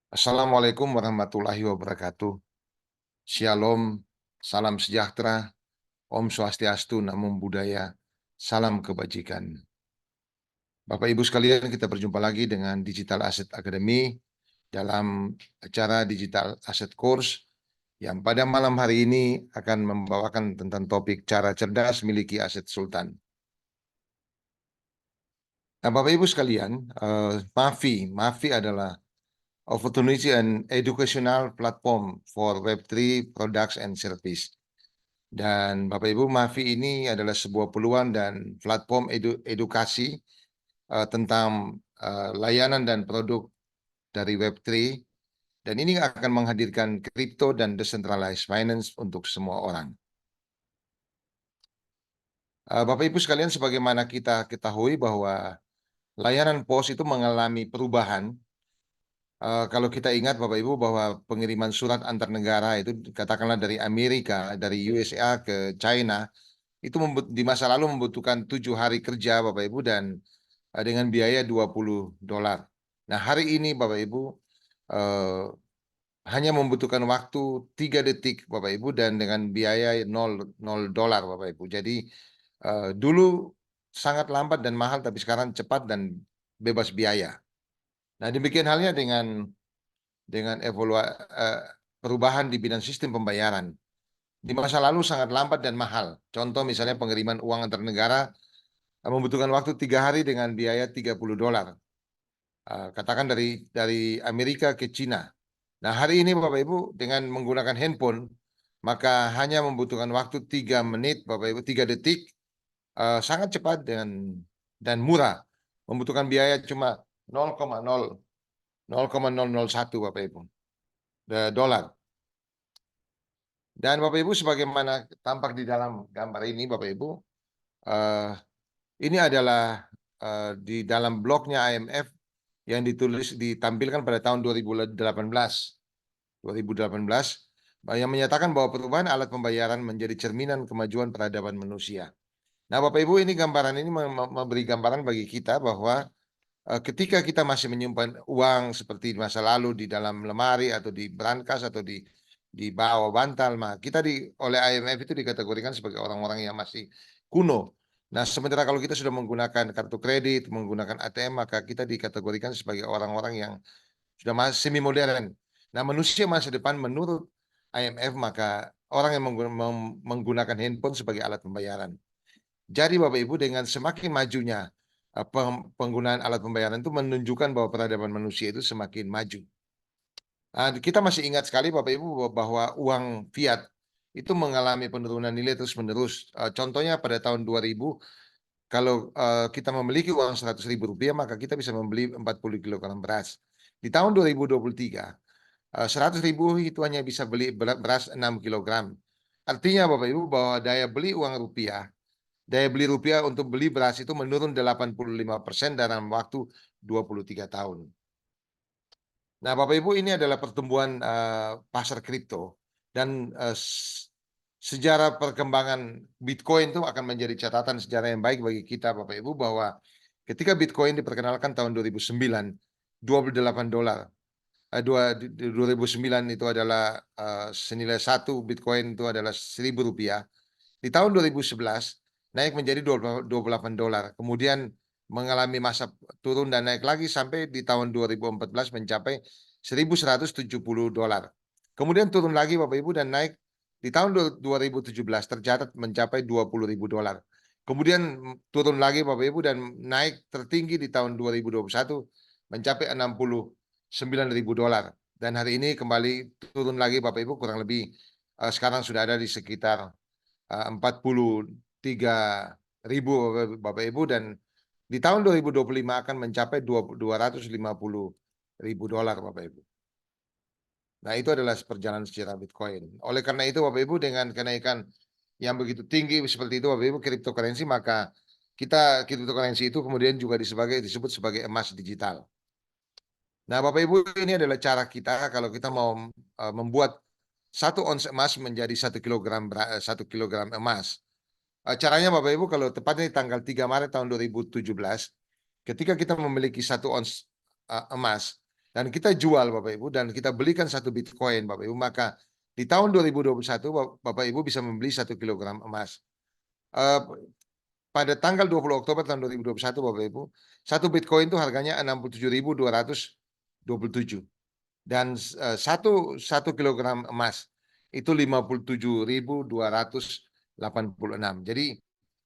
Assalamualaikum warahmatullahi wabarakatuh. Shalom, salam sejahtera, Om Swastiastu, Namo Buddhaya, salam kebajikan. Bapak Ibu sekalian, kita berjumpa lagi dengan Digital Asset Academy dalam acara Digital Asset Course yang pada malam hari ini akan membawakan tentang topik cara cerdas miliki aset sultan. Nah, Bapak Ibu sekalian, MAFI adalah Opportunity and Educational Platform for Web3 Products and Service. Dan Bapak Ibu, MAFI ini adalah sebuah peluang dan platform edukasi tentang layanan dan produk dari Web3. Dan ini akan menghadirkan kripto dan decentralized finance untuk semua orang. Bapak Ibu sekalian, sebagaimana kita ketahui bahwa layanan pos itu mengalami perubahan. Kalau kita ingat Bapak Ibu bahwa pengiriman surat antar negara itu katakanlah dari Amerika, dari USA ke China, itu di masa lalu membutuhkan 7 hari kerja Bapak Ibu dan dengan biaya $20. Nah, hari ini Bapak Ibu eh, hanya membutuhkan waktu 3 detik Bapak Ibu dan dengan biaya $0 Bapak Ibu. Jadi dulu sangat lambat dan mahal, tapi sekarang cepat dan bebas biaya. Nah, demikian halnya dengan perubahan di bidang sistem pembayaran. Di masa lalu sangat lambat dan mahal. Contoh misalnya pengiriman uang antar negara membutuhkan waktu 3 hari dengan biaya $30. Katakan dari Amerika ke Cina. Nah, hari ini Bapak Ibu dengan menggunakan handphone maka hanya membutuhkan waktu 3 menit Bapak Ibu, 3 detik, sangat cepat dan murah. Membutuhkan biaya cuma 0,001 Bapak Ibu dolar. Dan Bapak Ibu sebagaimana tampak di dalam gambar ini Bapak Ibu, eh, ini adalah di dalam blognya IMF yang ditampilkan pada tahun 2018. 2018 yang menyatakan bahwa perubahan alat pembayaran menjadi cerminan kemajuan peradaban manusia. Nah, Bapak Ibu, ini gambaran ini memberi gambaran bagi kita bahwa ketika kita masih menyimpan uang seperti di masa lalu di dalam lemari atau di brankas atau di bawah bantal, maka kita oleh IMF itu dikategorikan sebagai orang-orang yang masih kuno. Nah, sementara kalau kita sudah menggunakan kartu kredit, menggunakan ATM, maka kita dikategorikan sebagai orang-orang yang sudah semi modern. Nah, manusia masa depan menurut IMF maka orang yang menggunakan handphone sebagai alat pembayaran. Jadi Bapak Ibu, dengan semakin majunya penggunaan alat pembayaran itu menunjukkan bahwa peradaban manusia itu semakin maju. Kita masih ingat sekali Bapak Ibu bahwa uang fiat itu mengalami penurunan nilai terus-menerus. Contohnya pada tahun 2000, kalau kita memiliki uang Rp100.000, maka kita bisa membeli 40 kilogram beras. Di tahun 2023, 100.000 itu hanya bisa beli beras 6 kilogram. Artinya Bapak Ibu bahwa daya beli rupiah untuk beli beras itu menurun 85% dalam waktu 23 tahun. Nah, Bapak Ibu, ini adalah pertumbuhan pasar kripto dan sejarah perkembangan Bitcoin itu akan menjadi catatan sejarah yang baik bagi kita Bapak Ibu bahwa ketika Bitcoin diperkenalkan tahun 2009, $28. 2009 itu adalah senilai satu Bitcoin itu adalah Rp1.000. Di tahun 2011 naik menjadi $28. Kemudian mengalami masa turun dan naik lagi sampai di tahun 2014 mencapai $1.170. Kemudian turun lagi Bapak Ibu dan naik di tahun 2017 tercatat mencapai $20.000. Kemudian turun lagi Bapak Ibu dan naik tertinggi di tahun 2021 mencapai $69.000. Dan hari ini kembali turun lagi Bapak Ibu, kurang lebih sekarang sudah ada di sekitar 43.000 Bapak Ibu, dan di tahun 2025 akan mencapai $250.000 Bapak Ibu. Nah, itu adalah perjalanan sejarah Bitcoin. Oleh karena itu Bapak Ibu, dengan kenaikan yang begitu tinggi seperti itu Bapak Ibu, cryptocurrency, maka cryptocurrency itu kemudian juga disebut sebagai emas digital. Nah, Bapak Ibu, ini adalah cara kita kalau kita mau membuat 1 ons emas menjadi 1 kilogram emas. Caranya Bapak Ibu, kalau tepatnya di tanggal 3 Maret tahun 2017, ketika kita memiliki 1 ons emas, dan kita jual Bapak Ibu dan kita belikan 1 Bitcoin Bapak Ibu, maka di tahun 2021 Bapak Ibu bisa membeli 1 kilogram emas. Pada tanggal 20 Oktober tahun 2021 Bapak Ibu, 1 Bitcoin itu harganya 67.227 dan 1 kilogram emas itu 57.286. Jadi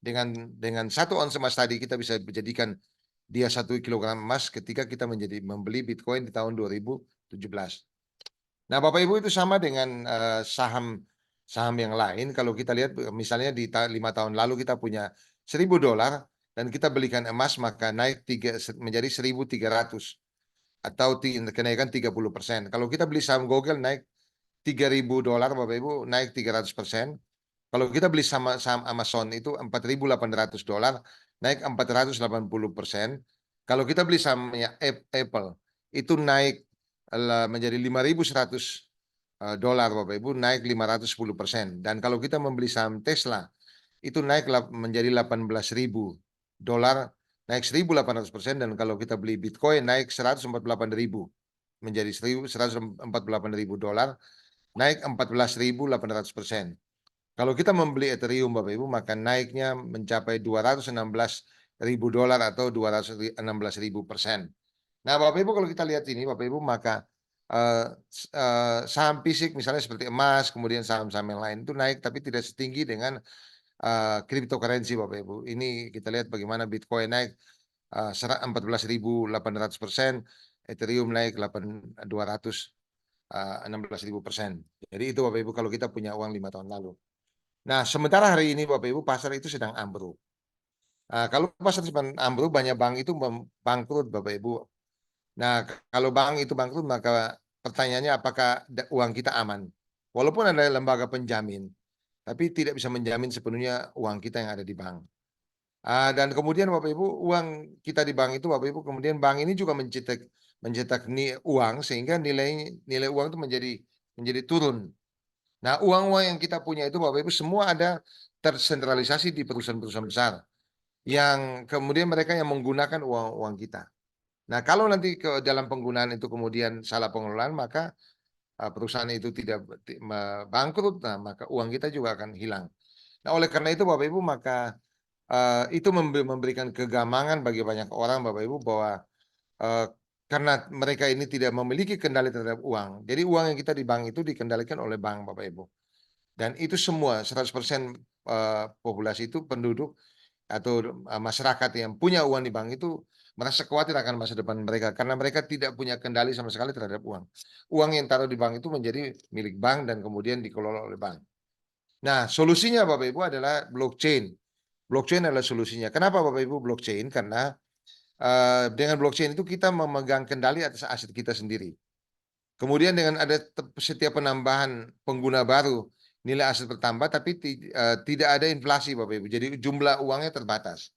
dengan 1 ons emas tadi kita bisa menjadikan dia 1 kilogram emas ketika kita membeli Bitcoin di tahun 2017. Nah, Bapak Ibu itu sama dengan saham yang lain. Kalau kita lihat misalnya di 5 tahun lalu kita punya $1.000 dan kita belikan emas maka naik menjadi 1.300 atau kenaikan 30%. Kalau kita beli saham Google naik $3.000 Bapak Ibu naik 300%. Kalau kita beli saham Amazon itu $4.800 naik 480%. Kalau kita beli sahamnya Apple itu naik menjadi $5.100 Bapak Ibu naik 510%. Dan kalau kita membeli saham Tesla itu naik menjadi $18.000 naik 1.800%. Dan kalau kita beli Bitcoin naik 148.000 menjadi $148.000 naik 14.800%. Kalau kita membeli Ethereum Bapak Ibu maka naiknya mencapai $216.000 atau 216.000%. Nah Bapak Ibu kalau kita lihat ini Bapak Ibu maka saham fisik misalnya seperti emas kemudian saham-saham yang lain itu naik tapi tidak setinggi dengan cryptocurrency Bapak Ibu. Ini kita lihat bagaimana Bitcoin naik 14.800%, Ethereum naik 216.000%. Jadi itu Bapak Ibu kalau kita punya uang 5 tahun lalu. Nah, sementara hari ini Bapak Ibu pasar itu sedang ambruk. Kalau pasar sedang ambruk banyak bank itu bangkrut Bapak Ibu. Nah, kalau bank itu bangkrut maka pertanyaannya apakah uang kita aman? Walaupun ada lembaga penjamin, tapi tidak bisa menjamin sepenuhnya uang kita yang ada di bank. Dan kemudian Bapak Ibu uang kita di bank itu Bapak Ibu kemudian bank ini juga mencetak uang sehingga nilai uang itu menjadi turun. Nah, uang-uang yang kita punya itu Bapak Ibu semua ada tersentralisasi di perusahaan-perusahaan besar yang kemudian mereka yang menggunakan uang-uang kita. Nah, kalau nanti ke dalam penggunaan itu kemudian salah pengelolaan maka perusahaan itu tidak bangkrut, nah maka uang kita juga akan hilang. Nah, oleh karena itu Bapak Ibu maka itu memberikan kegamangan bagi banyak orang Bapak Ibu bahwa karena mereka ini tidak memiliki kendali terhadap uang. Jadi uang yang kita di bank itu dikendalikan oleh bank Bapak Ibu. Dan itu semua 100% populasi itu penduduk atau masyarakat yang punya uang di bank itu merasa khawatir akan masa depan mereka karena mereka tidak punya kendali sama sekali terhadap uang. Uang yang taruh di bank itu menjadi milik bank dan kemudian dikelola oleh bank. Nah, solusinya Bapak Ibu adalah blockchain. Blockchain adalah solusinya. Kenapa Bapak Ibu blockchain? Karena dengan blockchain itu kita memegang kendali atas aset kita sendiri. Kemudian dengan ada setiap penambahan pengguna baru, nilai aset bertambah tapi tidak ada inflasi Bapak Ibu. Jadi jumlah uangnya terbatas.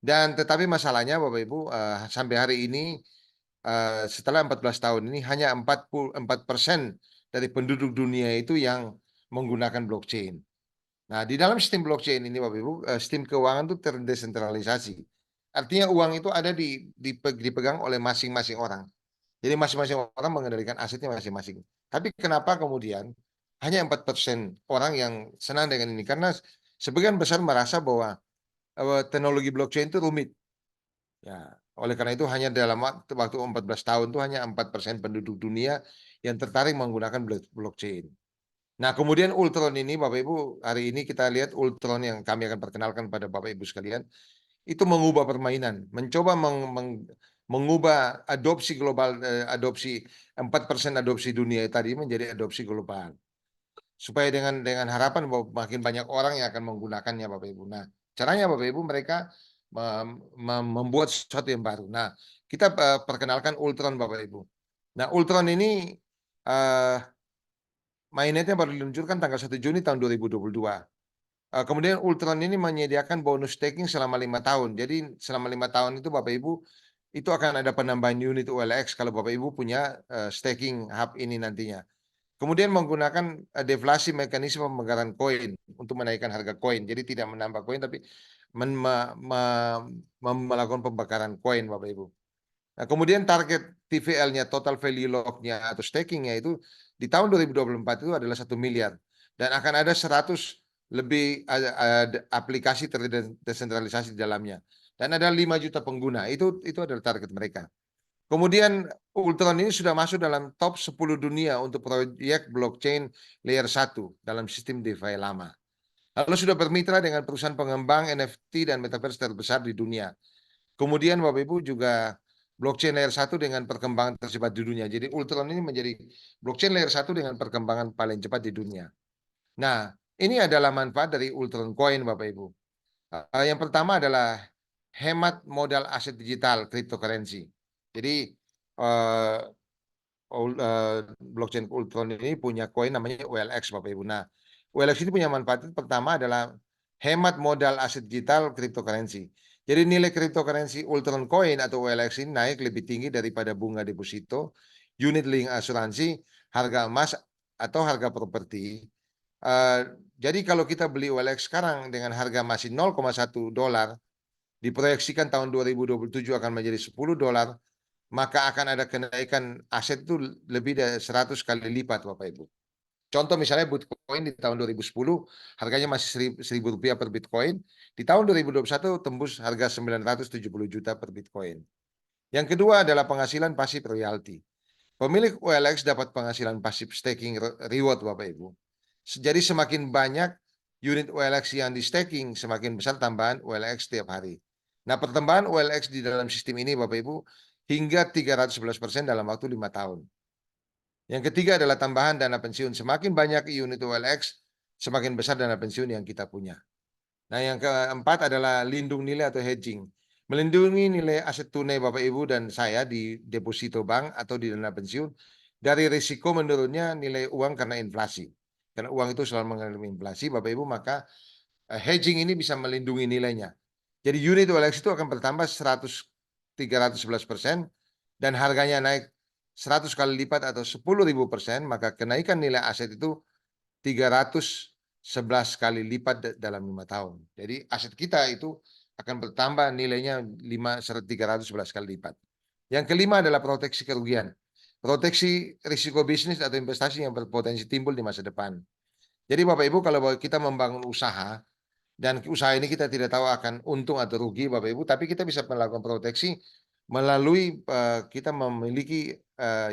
Dan tetapi masalahnya Bapak Ibu sampai hari ini setelah 14 tahun ini hanya 44% dari penduduk dunia itu yang menggunakan blockchain. Nah, di dalam sistem blockchain ini Bapak Ibu, sistem keuangan itu terdesentralisasi. Artinya uang itu ada dipegang oleh masing-masing orang. Jadi masing-masing orang mengendalikan asetnya masing-masing. Tapi kenapa kemudian hanya 4% orang yang senang dengan ini? Karena sebagian besar merasa bahwa teknologi blockchain itu rumit. Ya, oleh karena itu hanya dalam waktu 14 tahun itu hanya 4% penduduk dunia yang tertarik menggunakan blockchain. Nah, kemudian Ultron ini Bapak Ibu, hari ini kita lihat Ultron yang kami akan perkenalkan pada Bapak Ibu sekalian, itu mengubah permainan, mencoba mengubah adopsi global, adopsi 4% adopsi dunia tadi menjadi adopsi global. Supaya dengan harapan bahwa makin banyak orang yang akan menggunakannya Bapak Ibu. Nah, caranya Bapak Ibu mereka membuat sesuatu yang baru. Nah, kita perkenalkan Ultron Bapak Ibu. Nah, Ultron ini mainnetnya baru diluncurkan tanggal 1 Juni tahun 2022. Kemudian Ultron ini menyediakan bonus staking selama 5 tahun. Jadi selama 5 tahun itu Bapak Ibu itu akan ada penambahan unit OLX kalau Bapak Ibu punya staking hub ini nantinya. Kemudian menggunakan deflasi mekanisme pemekaran koin untuk menaikkan harga koin. Jadi tidak menambah koin tapi melakukan pembakaran koin Bapak Ibu. Nah, kemudian target TVL-nya, total value lock-nya atau staking-nya itu di tahun 2024 itu adalah 1 miliar. Dan akan ada 100 lebih aplikasi terdesentralisasi di dalamnya. Dan ada 5 juta pengguna. Itu adalah target mereka. Kemudian Ultron ini sudah masuk dalam top 10 dunia untuk proyek blockchain layer 1 dalam sistem DeFi lama. Lalu sudah bermitra dengan perusahaan pengembang NFT dan metaverse terbesar di dunia. Kemudian Bapak Ibu juga blockchain layer 1 dengan perkembangan tercepat di dunia. Jadi Ultron ini menjadi blockchain layer 1 dengan perkembangan paling cepat di dunia. Nah, ini adalah manfaat dari Ultron Coin Bapak Ibu. Yang pertama adalah hemat modal aset digital cryptocurrency. Jadi blockchain Ultron ini punya koin namanya OLX Bapak Ibu. Nah, OLX ini punya manfaat pertama adalah hemat modal aset digital cryptocurrency. Jadi nilai cryptocurrency Ultron Coin atau OLX ini naik lebih tinggi daripada bunga deposito, unit link asuransi, harga emas atau harga properti. Jadi kalau kita beli OLX sekarang dengan harga masih 0,1 dolar, diproyeksikan tahun 2027 akan menjadi 10 dolar, maka akan ada kenaikan aset itu lebih dari 100 kali lipat Bapak Ibu. Contoh misalnya Bitcoin di tahun 2010 harganya masih Rp1.000 per Bitcoin. Di tahun 2021 tembus harga 970 juta per Bitcoin. Yang kedua adalah penghasilan pasif royalti. Pemilik OLX dapat penghasilan pasif staking reward Bapak Ibu. Jadi semakin banyak unit OLX yang di staking, semakin besar tambahan OLX setiap hari. Nah, pertambahan OLX di dalam sistem ini Bapak Ibu hingga 311% dalam waktu 5 tahun. Yang ketiga adalah tambahan dana pensiun. Semakin banyak unit OLX, semakin besar dana pensiun yang kita punya. Nah, yang keempat adalah lindung nilai atau hedging. Melindungi nilai aset tunai Bapak Ibu dan saya di deposito bank atau di dana pensiun dari risiko menurunnya nilai uang karena inflasi. Karena uang itu selalu mengalami inflasi, Bapak Ibu, maka hedging ini bisa melindungi nilainya. Jadi unit OLX itu akan bertambah 311% dan harganya naik 100 kali lipat atau 10.000%, maka kenaikan nilai aset itu 311 kali lipat dalam 5 tahun. Jadi aset kita itu akan bertambah nilainya 311 kali lipat. Yang kelima adalah proteksi kerugian. Proteksi risiko bisnis atau investasi yang berpotensi timbul di masa depan. Jadi Bapak Ibu, kalau kita membangun usaha dan usaha ini kita tidak tahu akan untung atau rugi Bapak Ibu, tapi kita bisa melakukan proteksi melalui kita memiliki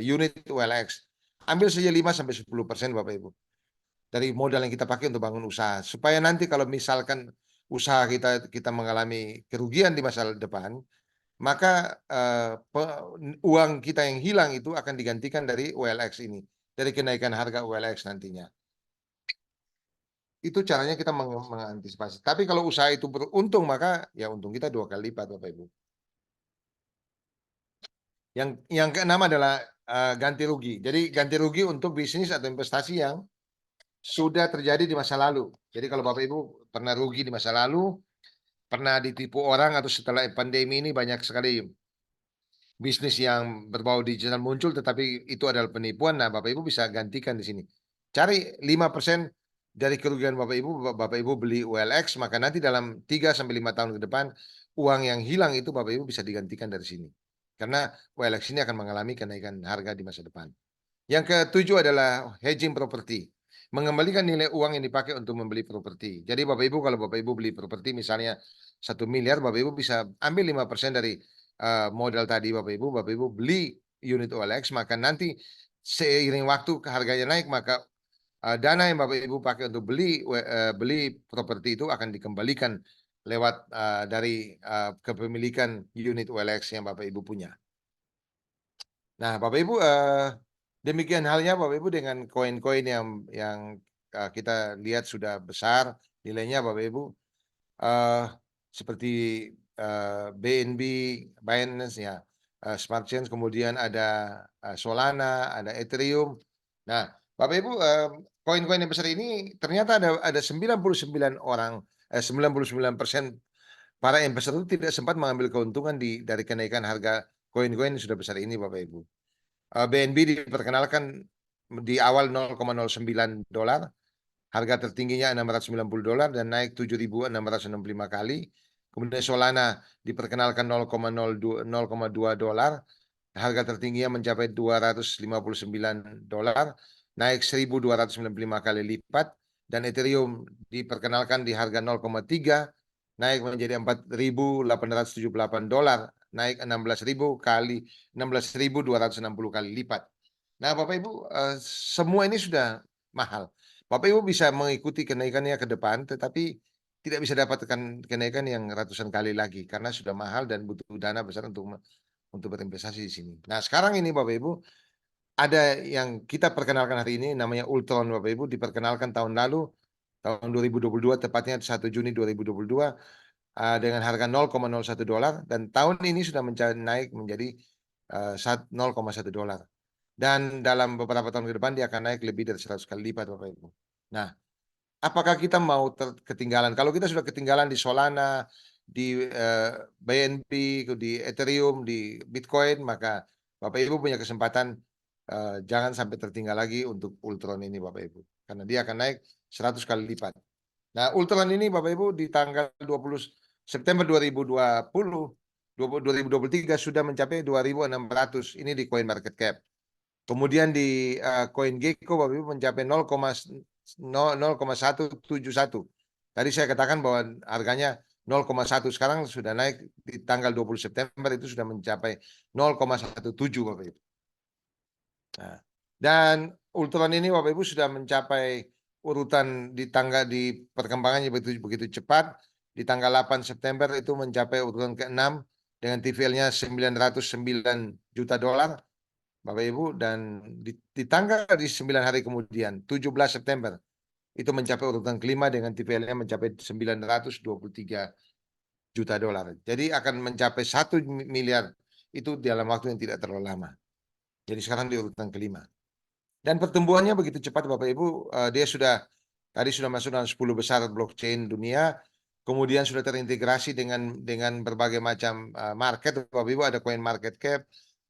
unit OLX. Ambil saja 5-10% Bapak Ibu dari modal yang kita pakai untuk bangun usaha, supaya nanti kalau misalkan usaha kita mengalami kerugian di masa depan, maka uang kita yang hilang itu akan digantikan dari OLX ini, dari kenaikan harga OLX nantinya. Itu caranya kita mengantisipasi. Tapi kalau usaha itu beruntung, maka ya untung kita 2 kali lipat Bapak Ibu. Yang keenam adalah ganti rugi. Jadi ganti rugi untuk bisnis atau investasi yang sudah terjadi di masa lalu. Jadi kalau Bapak Ibu pernah rugi di masa lalu, pernah ditipu orang atau setelah pandemi ini banyak sekali bisnis yang berbau digital muncul tetapi itu adalah penipuan. Nah, Bapak Ibu bisa gantikan di sini. Cari 5% dari kerugian Bapak Ibu beli OLX, maka nanti dalam 3 sampai 5 tahun ke depan uang yang hilang itu Bapak Ibu bisa digantikan dari sini. Karena OLX ini akan mengalami kenaikan harga di masa depan. Yang ketujuh adalah hedging properti. Mengembalikan nilai uang yang dipakai untuk membeli properti. Jadi Bapak Ibu, kalau Bapak Ibu beli properti misalnya 1 miliar, Bapak Ibu bisa ambil 5% dari modal tadi Bapak Ibu beli unit OLX, maka nanti seiring waktu harganya naik, maka dana yang Bapak Ibu pakai untuk beli properti itu akan dikembalikan lewat dari kepemilikan unit OLX yang Bapak Ibu punya. Nah, Bapak Ibu, demikian halnya Bapak Ibu dengan koin-koin yang kita lihat sudah besar nilainya Bapak Ibu, seperti BNB, Binance ya, Smart Chain, kemudian ada Solana, ada Ethereum. Nah, Bapak Ibu, koin-koin yang besar ini ternyata ada 99% para investor itu tidak sempat mengambil keuntungan dari kenaikan harga koin-koin yang sudah besar ini Bapak Ibu. BNB diperkenalkan di awal 0,09 dolar, harga tertingginya $690 dan naik 7.665 kali. Kemudian Solana diperkenalkan 0,02 dolar. Harga tertingginya mencapai $259, naik 1.295 kali lipat. Dan Ethereum diperkenalkan di harga 0,3, naik menjadi $4.878, naik 16.260 kali lipat. Nah, Bapak Ibu, semua ini sudah mahal. Bapak Ibu bisa mengikuti kenaikannya ke depan, tetapi tidak bisa dapatkan kenaikan yang ratusan kali lagi karena sudah mahal dan butuh dana besar untuk berinvestasi di sini. Nah, sekarang ini Bapak Ibu, ada yang kita perkenalkan hari ini namanya Ultron Bapak Ibu, diperkenalkan tahun lalu, tahun 2022, tepatnya 1 Juni 2022, dengan harga 0,01 dolar, dan tahun ini sudah naik menjadi 0,1 dolar. Dan dalam beberapa tahun ke depan dia akan naik lebih dari 100 kali lipat Bapak Ibu. Nah, apakah kita mau ketinggalan? Kalau kita sudah ketinggalan di Solana, di BNB, di Ethereum, di Bitcoin, maka Bapak Ibu punya kesempatan jangan sampai tertinggal lagi untuk Ultron ini Bapak Ibu. Karena dia akan naik 100 kali lipat. Nah, Ultron ini Bapak Ibu di tanggal 20 September 2023 sudah mencapai 2.600. Ini di CoinMarketCap. Kemudian di CoinGecko Bapak Ibu mencapai 0,171. Tadi saya katakan bahwa harganya 0,1, sekarang sudah naik di tanggal 20 September itu sudah mencapai 0,17 Bapak Ibu. Nah, dan Ultron ini Bapak Ibu sudah mencapai urutan di perkembangannya begitu cepat. Di tanggal 8 September itu mencapai urutan ke-6 dengan TVL-nya 909 juta dolar. Bapak Ibu, dan di tanggal di 9 hari kemudian 17 September itu mencapai urutan kelima dengan TVL-nya mencapai 923 juta dolar. Jadi akan mencapai 1 miliar itu dalam waktu yang tidak terlalu lama. Jadi sekarang di urutan kelima. Dan pertumbuhannya begitu cepat Bapak Ibu, dia tadi sudah masuk dalam 10 besar blockchain dunia, kemudian sudah terintegrasi dengan berbagai macam market. Bapak Ibu, ada CoinMarketCap,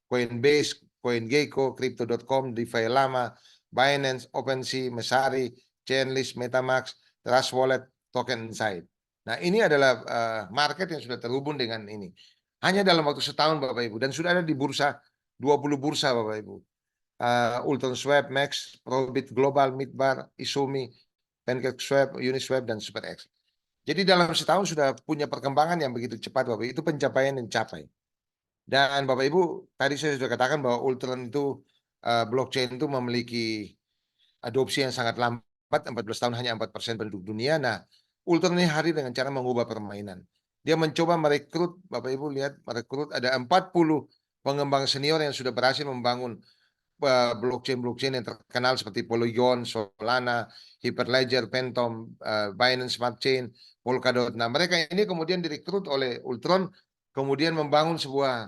Coinbase, CoinGecko, Crypto.com, DeFi Lama, Binance, OpenSea, Messari, Chainlist, MetaMask, Trust Wallet, Token Insight. Nah, ini adalah market yang sudah terhubung dengan ini. Hanya dalam waktu setahun Bapak Ibu, dan sudah ada di bursa 20 bursa Bapak Ibu. UltronSwap, Max, Probit Global, Midbar, Isumi, PancakeSwap, Uniswap, dan SuperX. Jadi dalam setahun sudah punya perkembangan yang begitu cepat Bapak. Itu pencapaian yang dicapai. Dan Bapak Ibu, tadi saya sudah katakan bahwa Ultron itu blockchain itu memiliki adopsi yang sangat lambat, 14 tahun hanya 4% penduduk dunia. Nah, Ultron ini hadir dengan cara mengubah permainan. Dia mencoba merekrut, Bapak Ibu lihat, merekrut ada 40 pengembang senior yang sudah berhasil membangun blockchain-blockchain yang terkenal seperti Polygon, Solana, Hyperledger, Phantom, Binance Smart Chain, Polkadot. Nah, mereka ini kemudian direkrut oleh Ultron, kemudian membangun sebuah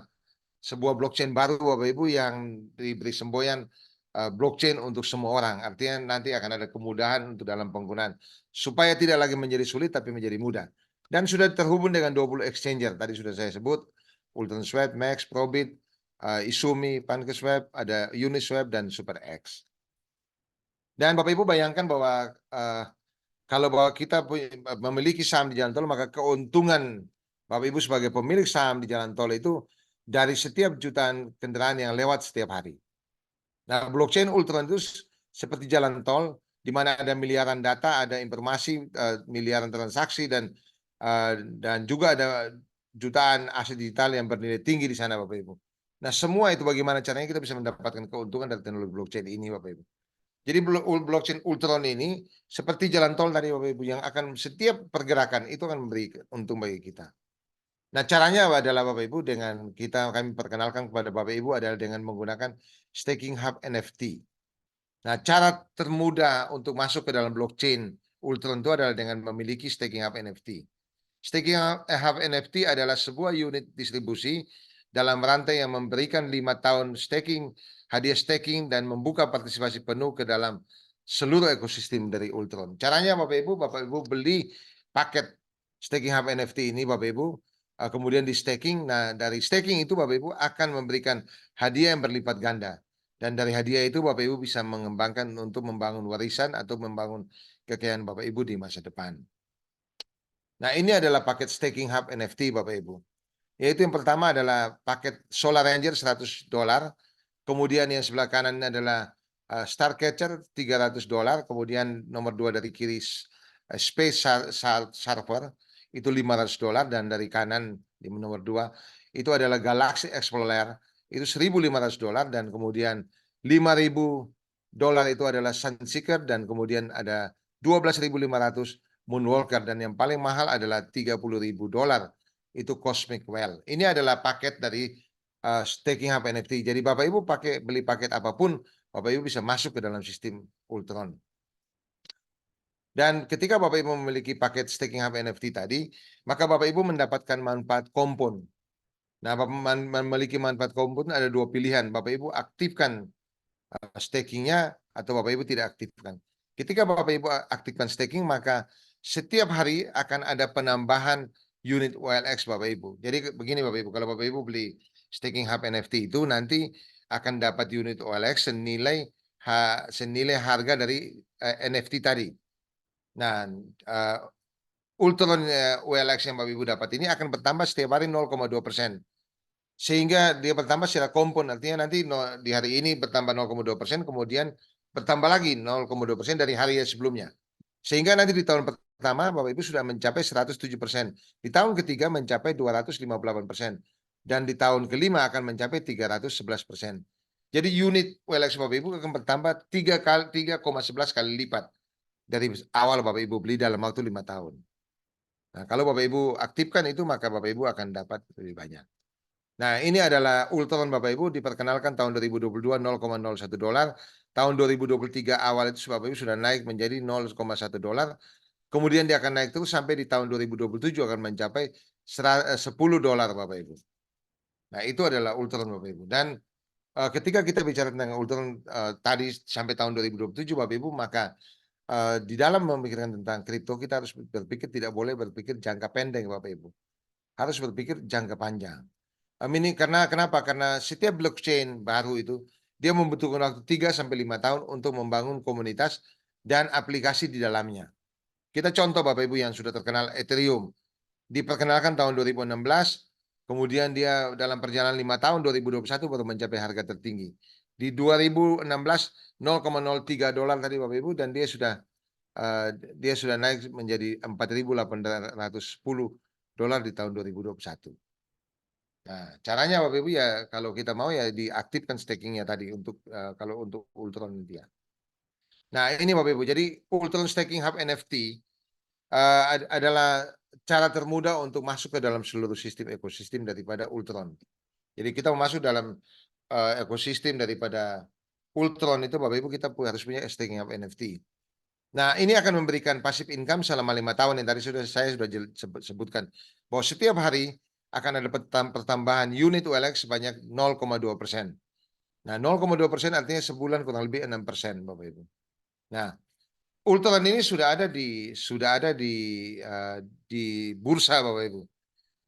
blockchain baru Bapak Ibu yang diberi semboyan blockchain untuk semua orang. Artinya nanti akan ada kemudahan untuk dalam penggunaan supaya tidak lagi menjadi sulit tapi menjadi mudah. Dan sudah terhubung dengan 20 exchanger tadi sudah saya sebut, UltronSwap, Max, Probit, Isumi, PancakeSwap, ada Uniswap dan SuperX. Dan Bapak Ibu bayangkan bahwa kalau bahwa kita memiliki saham di jalan tol, maka keuntungan Bapak Ibu sebagai pemilik saham di jalan tol itu dari setiap jutaan kendaraan yang lewat setiap hari. Nah, blockchain Ultron itu seperti jalan tol, di mana ada miliaran data, ada informasi, miliaran transaksi, dan juga ada jutaan aset digital yang bernilai tinggi di sana, Bapak Ibu. Nah, semua itu bagaimana caranya kita bisa mendapatkan keuntungan dari teknologi blockchain ini, Bapak Ibu. Jadi blockchain Ultron ini seperti jalan tol tadi Bapak Ibu, yang akan setiap pergerakan itu akan memberi untung bagi kita. Nah, caranya adalah Bapak Ibu dengan kami perkenalkan kepada Bapak Ibu adalah dengan menggunakan staking hub NFT. Nah, cara termudah untuk masuk ke dalam blockchain Ultron itu adalah dengan memiliki staking hub NFT. Staking hub NFT adalah sebuah unit distribusi dalam rantai yang memberikan 5 tahun staking, hadiah staking, dan membuka partisipasi penuh ke dalam seluruh ekosistem dari Ultron. Caranya Bapak Ibu beli paket staking hub NFT ini Bapak Ibu, kemudian di staking. Nah, dari staking itu Bapak Ibu akan memberikan hadiah yang berlipat ganda. Dan dari hadiah itu Bapak Ibu bisa mengembangkan untuk membangun warisan atau membangun kekayaan Bapak Ibu di masa depan. Nah, ini adalah paket staking hub NFT Bapak Ibu. Yaitu yang pertama adalah paket Solar Ranger $100, kemudian yang sebelah kanan adalah Starcatcher $300, kemudian nomor 2 dari kiri Space Server itu $500, dan dari kanan di nomor 2 itu adalah Galaxy Explorer itu $1.500, dan kemudian $5.000 itu adalah Sunseeker, dan kemudian ada 12.500 Moonwalker, dan yang paling mahal adalah $30.000 itu Cosmic Well. Ini adalah paket dari staking hub NFT. Jadi Bapak Ibu beli paket apapun, Bapak Ibu bisa masuk ke dalam sistem Ultron. Dan ketika Bapak Ibu memiliki paket staking hub NFT tadi, maka Bapak Ibu mendapatkan manfaat kompon. Nah, memiliki manfaat kompon ada dua pilihan. Bapak Ibu aktifkan stakingnya atau Bapak Ibu tidak aktifkan. Ketika Bapak Ibu aktifkan staking, maka setiap hari akan ada penambahan unit OLX Bapak Ibu. Jadi begini Bapak Ibu, kalau Bapak Ibu beli staking hub NFT itu nanti akan dapat unit OLX senilai harga dari NFT tadi. Nah, Ultron OLX yang Bapak Ibu dapat ini akan bertambah setiap hari 0,2%. Sehingga dia bertambah secara kompon, artinya nanti di hari ini bertambah 0,2%, kemudian bertambah lagi 0,2% dari hari sebelumnya. Sehingga nanti di tahun pertama Bapak Ibu sudah mencapai 107%. Di tahun ketiga mencapai 258%. Dan di tahun kelima akan mencapai 311%. Jadi unit OLX Bapak Ibu akan bertambah 3,11 kali lipat dari awal Bapak Ibu beli dalam waktu 5 tahun. Nah, kalau Bapak Ibu aktifkan itu, maka Bapak Ibu akan dapat lebih banyak. Nah, ini adalah Ultron Bapak Ibu, diperkenalkan tahun 2022 $0,01. Tahun 2023 awal itu Bapak Ibu sudah naik menjadi $0,1. Kemudian dia akan naik terus sampai di tahun 2027 akan mencapai $10 Bapak Ibu. Nah, itu adalah Ultron Bapak Ibu. Dan ketika kita bicara tentang Ultron tadi sampai tahun 2027 Bapak Ibu, maka di dalam memikirkan tentang kripto kita harus berpikir, tidak boleh berpikir jangka pendek Bapak Ibu. Harus berpikir jangka panjang. Ini kenapa? Karena setiap blockchain baru itu dia membutuhkan waktu 3 sampai 5 tahun untuk membangun komunitas dan aplikasi di dalamnya. Kita contoh Bapak Ibu yang sudah terkenal Ethereum. Diperkenalkan tahun 2016, kemudian dia dalam perjalanan 5 tahun 2021 baru mencapai harga tertinggi. Di 2016 $0,03 tadi Bapak Ibu, dan dia sudah naik menjadi $4.810 di tahun 2021. Nah, caranya Bapak Ibu ya kalau kita mau ya diaktifkan stakingnya tadi untuk kalau untuk Ultron dia. Nah, ini Bapak Ibu. Jadi Ultron Staking Hub NFT adalah cara termudah untuk masuk ke dalam seluruh sistem ekosistem daripada Ultron. Jadi kita masuk dalam ekosistem daripada Ultron itu Bapak Ibu kita harus punya staking hub NFT. Nah, ini akan memberikan passive income selama 5 tahun yang tadi saya sudah sebutkan bahwa setiap hari akan ada pertambahan unit OLX sebanyak 0,2%. Nah, 0,2% artinya sebulan kurang lebih 6% Bapak Ibu. Nah, Ultron ini sudah ada di bursa Bapak Ibu.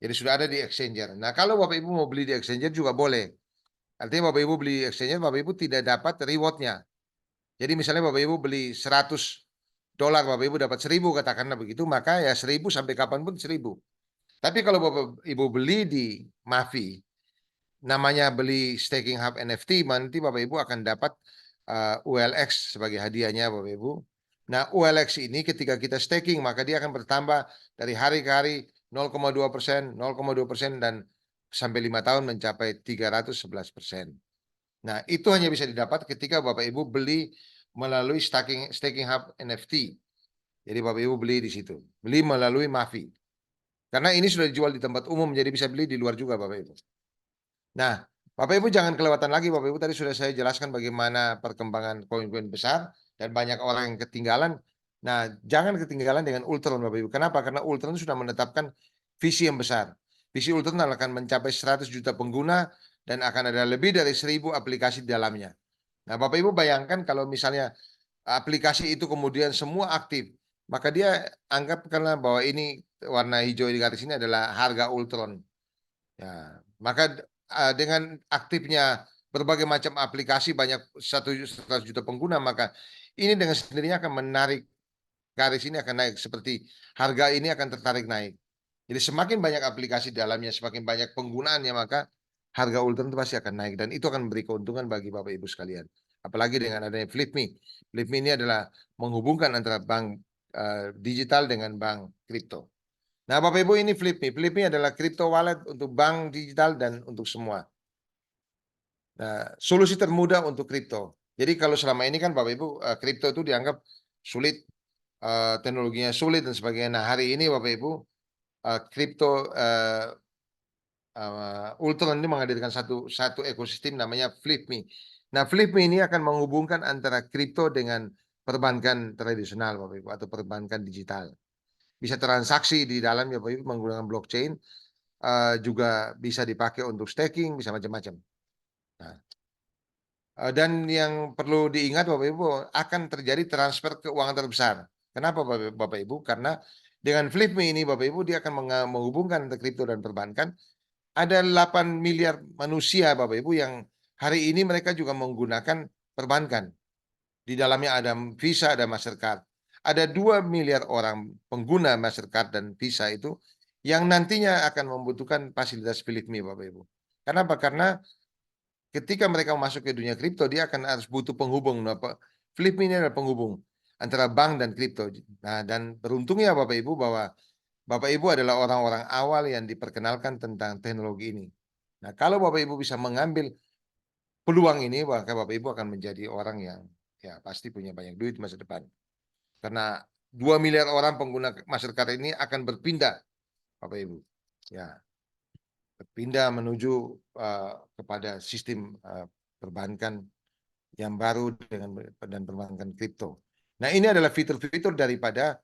Jadi sudah ada di exchanger. Nah, kalau Bapak Ibu mau beli di exchanger juga boleh. Artinya Bapak Ibu beli exchanger, Bapak Ibu tidak dapat rewardnya. Jadi misalnya Bapak Ibu beli $100, Bapak Ibu dapat 1.000 katakanlah begitu, maka ya 1.000 sampai kapanpun 1.000. Tapi kalau Bapak Ibu beli di Mavi, namanya beli staking hub NFT, nanti Bapak Ibu akan dapat OLX sebagai hadiahnya Bapak Ibu. Nah, OLX ini ketika kita staking maka dia akan bertambah dari hari ke hari 0,2%, 0,2%, dan sampai 5 tahun mencapai 311%. Nah, itu hanya bisa didapat ketika Bapak Ibu beli melalui staking hub NFT. Jadi Bapak Ibu beli di situ. Beli melalui Mavi. Karena ini sudah dijual di tempat umum, jadi bisa beli di luar juga Bapak Ibu. Nah, Bapak Ibu jangan kelewatan lagi, Bapak Ibu tadi sudah saya jelaskan bagaimana perkembangan koin-koin besar dan banyak orang yang ketinggalan. Nah, jangan ketinggalan dengan Ultron Bapak Ibu. Kenapa? Karena Ultron sudah menetapkan visi yang besar. Visi Ultron akan mencapai 100 juta pengguna dan akan ada lebih dari 1.000 aplikasi di dalamnya. Nah, Bapak Ibu bayangkan kalau misalnya aplikasi itu kemudian semua aktif, maka dia anggap karena bahwa ini warna hijau di garis ini adalah harga Ultron. Ya, maka dengan aktifnya berbagai macam aplikasi banyak 100 juta pengguna, maka ini dengan sendirinya akan menarik garis ini akan naik, seperti harga ini akan tertarik naik. Jadi semakin banyak aplikasi dalamnya, semakin banyak penggunaannya, maka harga Ultron itu pasti akan naik, dan itu akan memberi keuntungan bagi Bapak Ibu sekalian. Apalagi dengan adanya FlipMe. FlipMe ini adalah menghubungkan antara bank digital dengan bank kripto. Nah, Bapak Ibu, ini FlipMe. FlipMe adalah crypto wallet untuk bank digital dan untuk semua. Nah, solusi termudah untuk kripto. Jadi kalau selama ini kan Bapak Ibu, kripto itu dianggap sulit, teknologinya sulit dan sebagainya. Nah, hari ini Bapak Ibu, kripto Ultron ini menghadirkan satu ekosistem namanya FlipMe. Nah, FlipMe ini akan menghubungkan antara kripto dengan perbankan tradisional, Bapak Ibu, atau perbankan digital. Bisa transaksi di dalamnya, Bapak Ibu, menggunakan blockchain, juga bisa dipakai untuk staking, bisa macam-macam. Nah, dan yang perlu diingat Bapak Ibu, akan terjadi transfer keuangan terbesar. Kenapa Bapak Ibu? Karena dengan FlipMe ini Bapak Ibu, dia akan menghubungkan antara kripto dan perbankan. Ada 8 miliar manusia Bapak Ibu yang hari ini mereka juga menggunakan perbankan. Di dalamnya ada Visa, ada Mastercard. Ada 2 miliar orang pengguna Mastercard dan Visa itu yang nantinya akan membutuhkan fasilitas FlipMe Bapak Ibu. Kenapa? Karena ketika mereka masuk ke dunia kripto, dia akan harus butuh penghubung. FlipMe ini adalah penghubung antara bank dan kripto. Nah, dan beruntungnya Bapak Ibu bahwa Bapak Ibu adalah orang-orang awal yang diperkenalkan tentang teknologi ini. Nah, kalau Bapak Ibu bisa mengambil peluang ini, maka Bapak Ibu akan menjadi orang yang ya pasti punya banyak duit masa depan. Karena 2 miliar orang pengguna Mastercard ini akan berpindah, Bapak Ibu. Ya, berpindah menuju kepada sistem perbankan yang baru dan perbankan kripto. Nah, ini adalah fitur-fitur daripada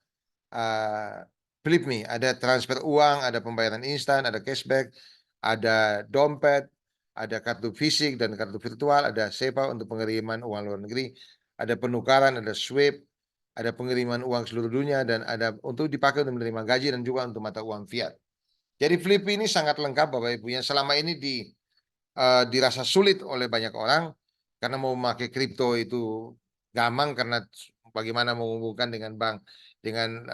FlipMe. Ada transfer uang, ada pembayaran instan, ada cashback, ada dompet, ada kartu fisik dan kartu virtual, ada SEPA untuk pengiriman uang luar negeri, ada penukaran, ada SWIFT, ada pengiriman uang seluruh dunia, dan ada untuk dipakai untuk menerima gaji dan juga untuk mata uang fiat. Jadi FlipMe ini sangat lengkap Bapak Ibu, yang selama ini dirasa sulit oleh banyak orang karena mau memakai kripto itu gampang karena bagaimana menghubungkan dengan bank dengan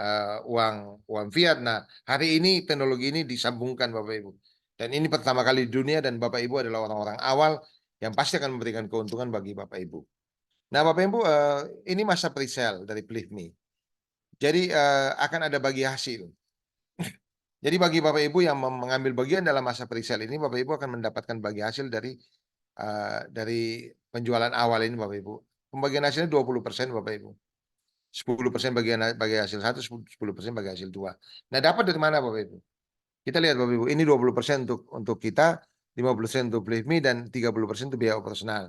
uang fiat. Nah, hari ini teknologi ini disambungkan Bapak Ibu. Dan ini pertama kali di dunia, dan Bapak Ibu adalah orang-orang awal yang pasti akan memberikan keuntungan bagi Bapak Ibu. Nah, Bapak Ibu, ini masa pre-sale dari FlipMe. Jadi akan ada bagi hasil. Jadi bagi Bapak Ibu yang mengambil bagian dalam masa pre-sale ini, Bapak Ibu akan mendapatkan bagi hasil dari penjualan awal ini Bapak Ibu. Pembagian hasilnya 20% Bapak Ibu. 10% bagi hasil 1, 10% bagi hasil 2. Nah, dapat dari mana Bapak Ibu? Kita lihat Bapak Ibu, ini 20% untuk kita, 50% untuk FlipMe, dan 30% untuk biaya operasional.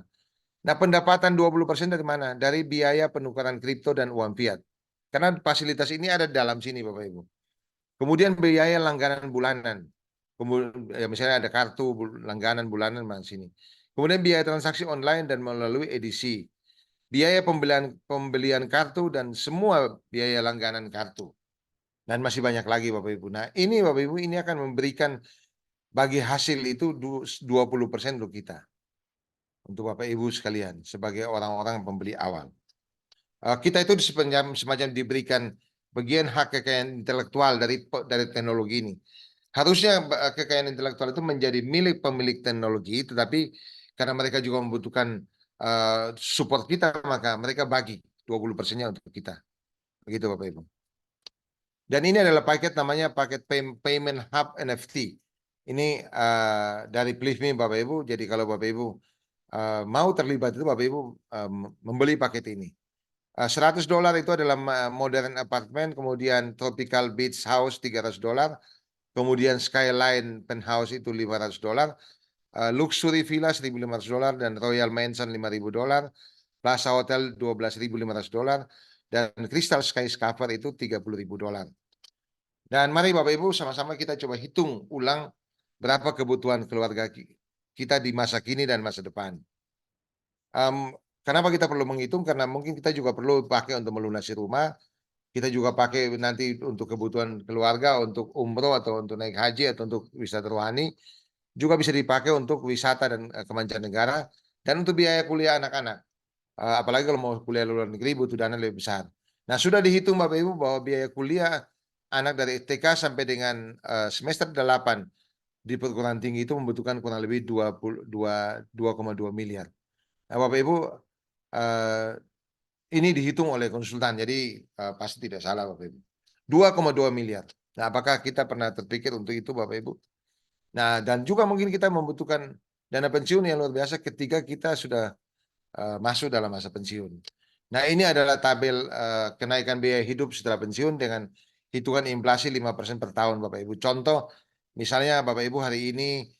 Nah, pendapatan 20% dari mana? Dari biaya penukaran kripto dan uang fiat. Karena fasilitas ini ada dalam sini Bapak Ibu. Kemudian biaya langganan bulanan. Kemudian ya, misalnya ada kartu langganan bulanan di sini. Kemudian biaya transaksi online dan melalui edisi. Biaya pembelian kartu dan semua biaya langganan kartu. Dan masih banyak lagi Bapak Ibu. Nah, ini Bapak Ibu ini akan memberikan bagi hasil itu 20% untuk kita. Untuk Bapak Ibu sekalian sebagai orang-orang pembeli awal. Kita itu semacam diberikan bagian hak kekayaan intelektual dari teknologi ini. Harusnya kekayaan intelektual itu menjadi milik pemilik teknologi, tetapi karena mereka juga membutuhkan support kita, maka mereka bagi 20%-nya untuk kita. Begitu Bapak Ibu. Dan ini adalah paket namanya paket Payment Hub NFT. Ini dari FlipMe Bapak Ibu. Jadi kalau Bapak Ibu mau terlibat itu Bapak Ibu membeli paket ini. $100 itu adalah modern apartment, kemudian tropical beach house $300, kemudian skyline penthouse itu $500, luxury villa $1.500, dan royal mansion $5.000, plaza hotel $12.500, dan crystal skyscraper itu $30.000. Dan mari Bapak Ibu sama-sama kita coba hitung ulang berapa kebutuhan keluarga kita di masa kini dan masa depan. Kenapa kita perlu menghitung? Karena mungkin kita juga perlu pakai untuk melunasi rumah, kita juga pakai nanti untuk kebutuhan keluarga, untuk umroh atau untuk naik haji atau untuk wisata rohani, juga bisa dipakai untuk wisata dan kemancanegara, dan untuk biaya kuliah anak-anak. Apalagi kalau mau kuliah luar negeri butuh dana lebih besar. Nah, sudah dihitung Bapak Ibu bahwa biaya kuliah anak dari TK sampai dengan semester 8 di perguruan tinggi itu membutuhkan kurang lebih 2,2 miliar. Nah, Bapak Ibu, ini dihitung oleh konsultan, jadi pasti tidak salah Bapak Ibu. 2,2 miliar. Nah, apakah kita pernah terpikir untuk itu Bapak Ibu? Nah, dan juga mungkin kita membutuhkan dana pensiun yang luar biasa ketika kita sudah masuk dalam masa pensiun. Nah, ini adalah tabel kenaikan biaya hidup setelah pensiun dengan hitungan inflasi 5% per tahun Bapak Ibu. Contoh, misalnya Bapak Ibu hari ini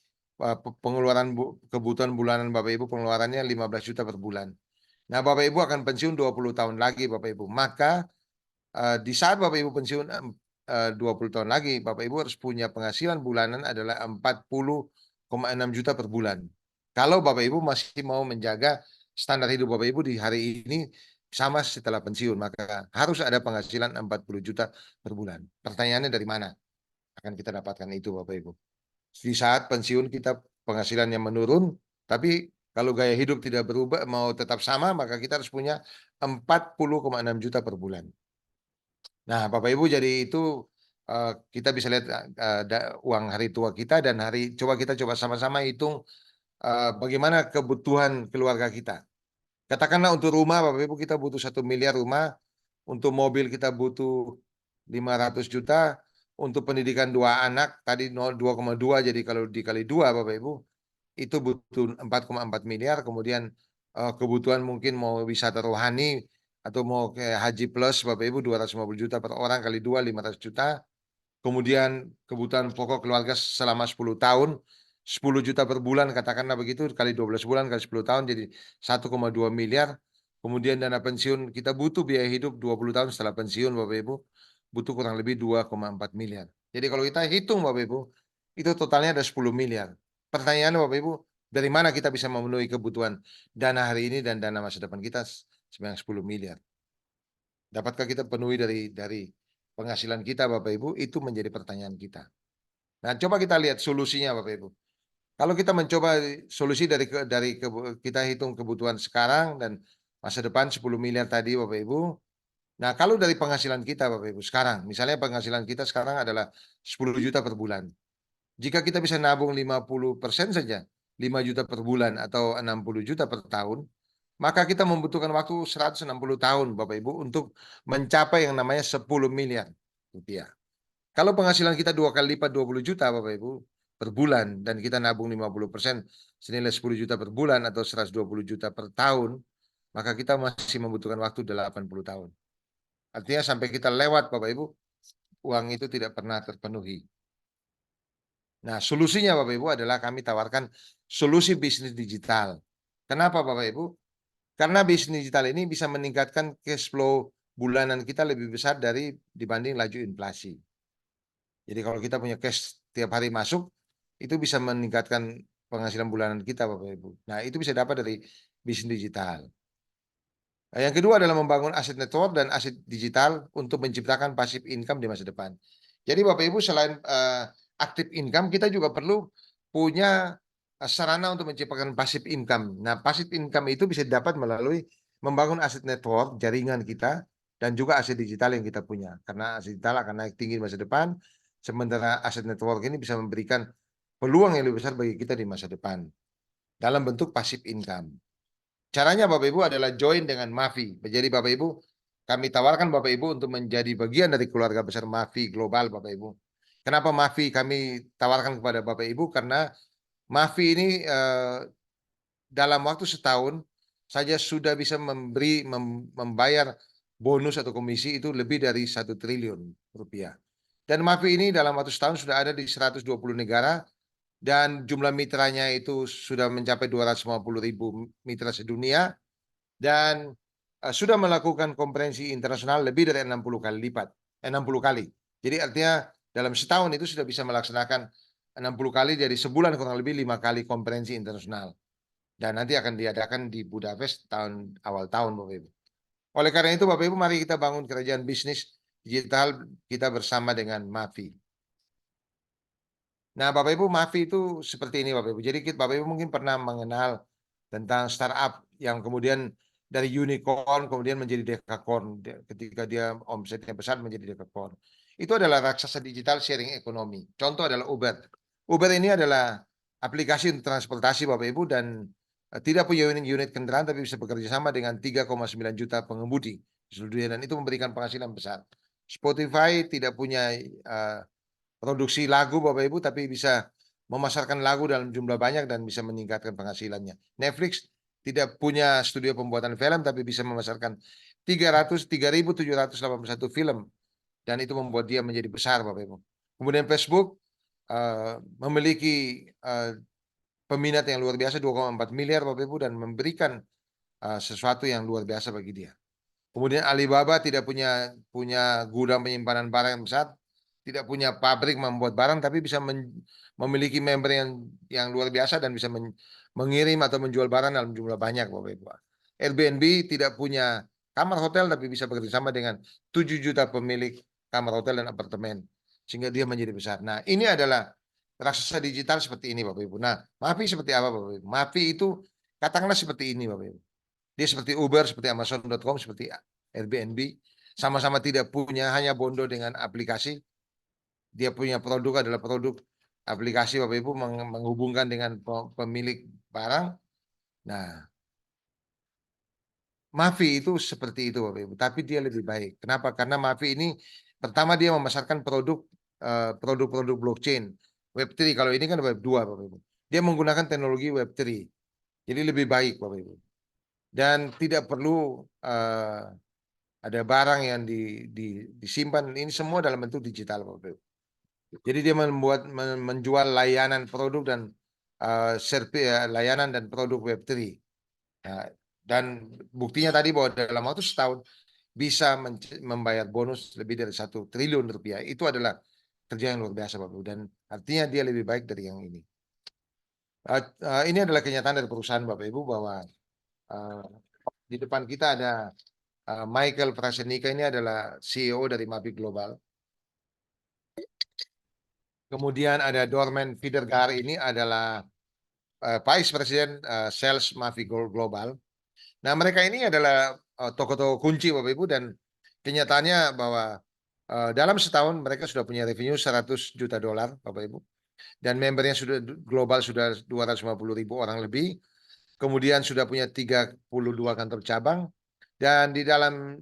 pengeluaran kebutuhan bulanan Bapak Ibu pengeluarannya 15 juta per bulan. Nah, Bapak Ibu akan pensiun 20 tahun lagi Bapak Ibu. Maka di saat Bapak Ibu pensiun 20 tahun lagi, Bapak Ibu harus punya penghasilan bulanan adalah 40,6 juta per bulan. Kalau Bapak Ibu masih mau menjaga standar hidup Bapak Ibu di hari ini sama setelah pensiun, maka harus ada penghasilan 40 juta per bulan. Pertanyaannya dari mana akan kita dapatkan itu Bapak Ibu? Di saat pensiun kita penghasilannya menurun, tapi kalau gaya hidup tidak berubah, mau tetap sama, maka kita harus punya 40,6 juta per bulan. Nah, Bapak Ibu jadi itu kita bisa lihat uang hari tua kita dan coba kita sama-sama hitung bagaimana kebutuhan keluarga kita. Katakanlah untuk rumah Bapak Ibu kita butuh 1 miliar rumah, untuk mobil kita butuh 500 juta, untuk pendidikan 2 anak tadi 2,2 jadi kalau dikali 2 Bapak Ibu itu butuh 4,4 miliar, kemudian kebutuhan mungkin mau wisata rohani atau mau kayak haji plus Bapak Ibu 250 juta per orang kali 2 500 juta. Kemudian kebutuhan pokok keluarga selama 10 tahun 10 juta per bulan katakanlah begitu kali 12 bulan kali 10 tahun jadi 1,2 miliar. Kemudian dana pensiun kita butuh biaya hidup 20 tahun setelah pensiun Bapak Ibu butuh kurang lebih 2,4 miliar. Jadi kalau kita hitung Bapak Ibu itu totalnya ada 10 miliar. Pertanyaannya Bapak Ibu, dari mana kita bisa memenuhi kebutuhan dana hari ini dan dana masa depan kita sebanyak 10 miliar? Dapatkah kita penuhi dari penghasilan kita Bapak Ibu? Itu menjadi pertanyaan kita. Nah, coba kita lihat solusinya Bapak Ibu. Kalau kita mencoba solusi kita hitung kebutuhan sekarang dan masa depan 10 miliar tadi Bapak Ibu. Nah, kalau dari penghasilan kita Bapak Ibu sekarang, misalnya penghasilan kita sekarang adalah 10 juta per bulan. Jika kita bisa nabung 50% saja, 5 juta per bulan atau 60 juta per tahun, maka kita membutuhkan waktu 160 tahun Bapak Ibu untuk mencapai yang namanya 10 miliar rupiah. Kalau penghasilan kita 2 kali lipat 20 juta Bapak Ibu per bulan dan kita nabung 50% senilai 10 juta per bulan atau 120 juta per tahun, maka kita masih membutuhkan waktu 80 tahun. Artinya sampai kita lewat Bapak Ibu, uang itu tidak pernah terpenuhi. Nah, solusinya Bapak Ibu adalah kami tawarkan solusi bisnis digital. Kenapa Bapak Ibu? Karena bisnis digital ini bisa meningkatkan cash flow bulanan kita lebih besar dibanding laju inflasi. Jadi kalau kita punya cash tiap hari masuk, itu bisa meningkatkan penghasilan bulanan kita Bapak Ibu. Nah, itu bisa dapat dari bisnis digital. Nah, yang kedua adalah membangun aset network dan aset digital untuk menciptakan passive income di masa depan. Jadi Bapak Ibu selain active income, kita juga perlu punya sarana untuk menciptakan passive income. Nah, passive income itu bisa didapat melalui membangun aset network, jaringan kita, dan juga aset digital yang kita punya. Karena aset digital akan naik tinggi di masa depan, sementara aset network ini bisa memberikan peluang yang lebih besar bagi kita di masa depan dalam bentuk passive income. Caranya Bapak Ibu adalah join dengan Mafi. Jadi Bapak Ibu, kami tawarkan Bapak Ibu untuk menjadi bagian dari keluarga besar Mafi Global Bapak Ibu. Kenapa Mafi kami tawarkan kepada Bapak Ibu? Karena Mafi ini dalam waktu setahun saja sudah bisa membayar bonus atau komisi itu lebih dari 1 triliun rupiah. Dan Mafi ini dalam waktu setahun sudah ada di 120 negara dan jumlah mitranya itu sudah mencapai 250.000 mitra sedunia dan sudah melakukan konferensi internasional lebih dari 60 kali lipat, 60 kali. Jadi artinya dalam setahun itu sudah bisa melaksanakan 60 kali, jadi sebulan kurang lebih 5 kali konferensi internasional. Dan nanti akan diadakan di Budapest awal tahun Bapak Ibu. Oleh karena itu Bapak Ibu mari kita bangun kerajaan bisnis digital kita bersama dengan Mafi. Nah, Bapak Ibu, Mafi itu seperti ini Bapak Ibu. Jadi Bapak Ibu mungkin pernah mengenal tentang startup yang kemudian dari unicorn kemudian menjadi dekakorn. Ketika dia omsetnya besar menjadi dekakorn. Itu adalah raksasa digital sharing ekonomi. Contoh adalah Uber. Uber ini adalah aplikasi untuk transportasi Bapak Ibu dan tidak punya unit kendaraan tapi bisa bekerja sama dengan 3,9 juta pengemudi di seluruh dunia dan itu memberikan penghasilan besar. Spotify tidak punya produksi lagu Bapak Ibu tapi bisa memasarkan lagu dalam jumlah banyak dan bisa meningkatkan penghasilannya. Netflix tidak punya studio pembuatan film tapi bisa memasarkan 3.781 film dan itu membuat dia menjadi besar Bapak Ibu. Kemudian Facebook memiliki peminat yang luar biasa 2,4 miliar Bapak Ibu dan memberikan sesuatu yang luar biasa bagi dia. Kemudian Alibaba tidak punya gudang penyimpanan barang yang besar, tidak punya pabrik membuat barang, tapi bisa memiliki member yang luar biasa dan bisa mengirim atau menjual barang dalam jumlah banyak, Bapak Ibu. Airbnb tidak punya kamar hotel, tapi bisa bekerjasama dengan 7 juta pemilik kamar hotel dan apartemen, sehingga dia menjadi besar. Nah, ini adalah raksasa digital seperti ini, Bapak Ibu. Nah, Mavi seperti apa, Bapak Ibu? Mavi itu katakanlah seperti ini, Bapak Ibu. Dia seperti Uber, seperti Amazon.com, seperti Airbnb. Sama-sama tidak punya, hanya bondo dengan aplikasi. Dia punya produk adalah produk aplikasi Bapak Ibu menghubungkan dengan pemilik barang. Nah, Mavi itu seperti itu Bapak Ibu, tapi dia lebih baik. Kenapa? Karena Mavi ini pertama dia memasarkan produk-produk blockchain, Web3. Kalau ini kan Web2 Bapak Ibu. Dia menggunakan teknologi Web3. Jadi lebih baik Bapak Ibu. Dan tidak perlu ada barang yang disimpan. Ini semua dalam bentuk digital Bapak Ibu. Jadi dia menjual layanan produk dan layanan dan produk Web3. Nah, dan buktinya tadi bahwa dalam waktu setahun bisa membayar bonus lebih dari 1 triliun rupiah. Itu adalah kerja yang luar biasa Bapak Ibu. Dan artinya dia lebih baik dari yang ini. Ini adalah kenyataan dari perusahaan Bapak Ibu bahwa di depan kita ada Michael Prasenika, ini adalah CEO dari Mavi Global. Kemudian ada Dorman Fidergar, ini adalah Vice President Sales Mavi Global. Nah, mereka ini adalah tokoh-tokoh kunci Bapak Ibu dan kenyataannya bahwa dalam setahun mereka sudah punya revenue 100 juta dolar Bapak Ibu. Dan membernya sudah global sudah 250.000 orang lebih. Kemudian sudah punya 32 kantor cabang. Dan di dalam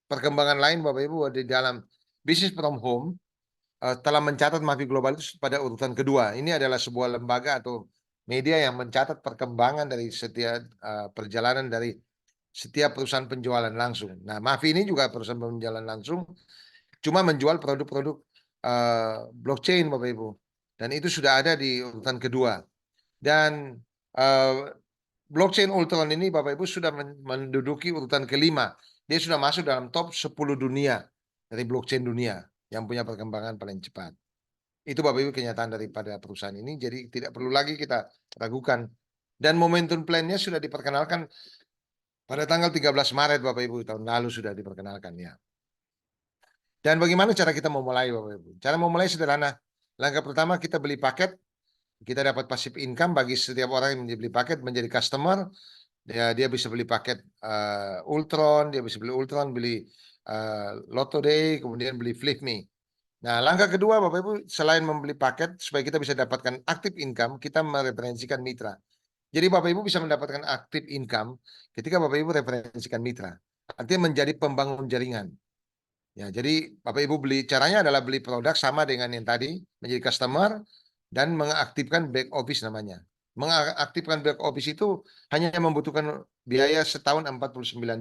perkembangan lain Bapak Ibu di dalam business from home telah mencatat Mavi Global itu pada urutan kedua. Ini adalah sebuah lembaga atau media yang mencatat perkembangan dari setiap perjalanan dari setiap perusahaan penjualan langsung. Nah, Mavi ini juga perusahaan penjualan langsung, cuma menjual produk-produk blockchain Bapak Ibu. Dan itu sudah ada di urutan kedua. Dan blockchain Ultron ini Bapak Ibu sudah menduduki urutan kelima. Dia sudah masuk dalam top 10 dunia dari blockchain dunia yang punya perkembangan paling cepat. Itu Bapak Ibu kenyataan daripada perusahaan ini. Jadi tidak perlu lagi kita ragukan. Dan momentum plan-nya sudah diperkenalkan pada tanggal 13 Maret Bapak Ibu tahun lalu sudah diperkenalkan ya. Dan bagaimana cara kita memulai Bapak Ibu? Cara memulai sederhana. Langkah pertama kita beli paket. Kita dapat passive income bagi setiap orang yang beli paket menjadi customer. Dia bisa beli paket Ultron, dia bisa beli Ultron, beli Lotto Day, kemudian beli Flip Me. Nah, langkah kedua Bapak Ibu, selain membeli paket, supaya kita bisa dapatkan active income, kita mereferensikan mitra. Jadi Bapak Ibu bisa mendapatkan active income ketika Bapak Ibu referensikan mitra. Artinya menjadi pembangun jaringan. Ya, jadi Bapak Ibu caranya adalah beli produk sama dengan yang tadi, menjadi customer, dan mengaktifkan back office namanya. Mengaktifkan back office itu hanya membutuhkan biaya setahun $49.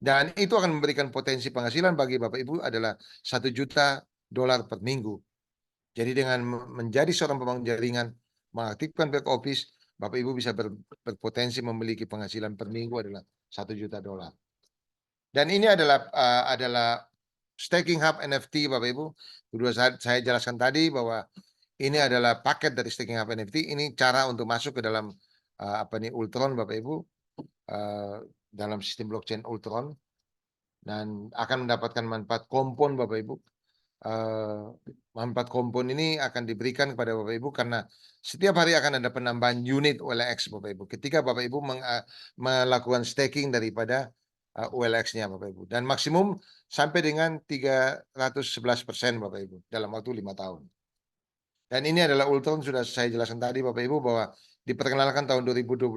Dan itu akan memberikan potensi penghasilan bagi Bapak Ibu adalah 1 juta dolar per minggu. Jadi dengan menjadi seorang pembangun jaringan, mengaktifkan back office, Bapak Ibu bisa berpotensi memiliki penghasilan per minggu adalah 1 juta dolar. Dan ini adalah staking hub NFT Bapak Ibu. Sudah saya jelaskan tadi bahwa ini adalah paket dari staking hub NFT. Ini cara untuk masuk ke dalam Ultron Bapak Ibu, dalam sistem blockchain Ultron, dan akan mendapatkan manfaat kompon Bapak Ibu. manfaat kompon ini akan diberikan kepada Bapak Ibu karena setiap hari akan ada penambahan unit OLX Bapak Ibu. Ketika Bapak Ibu melakukan staking daripada OLX-nya Bapak Ibu. Dan maksimum sampai dengan 311% Bapak Ibu dalam waktu 5 tahun. Dan ini adalah Ultron sudah saya jelaskan tadi Bapak Ibu bahwa diperkenalkan tahun 2022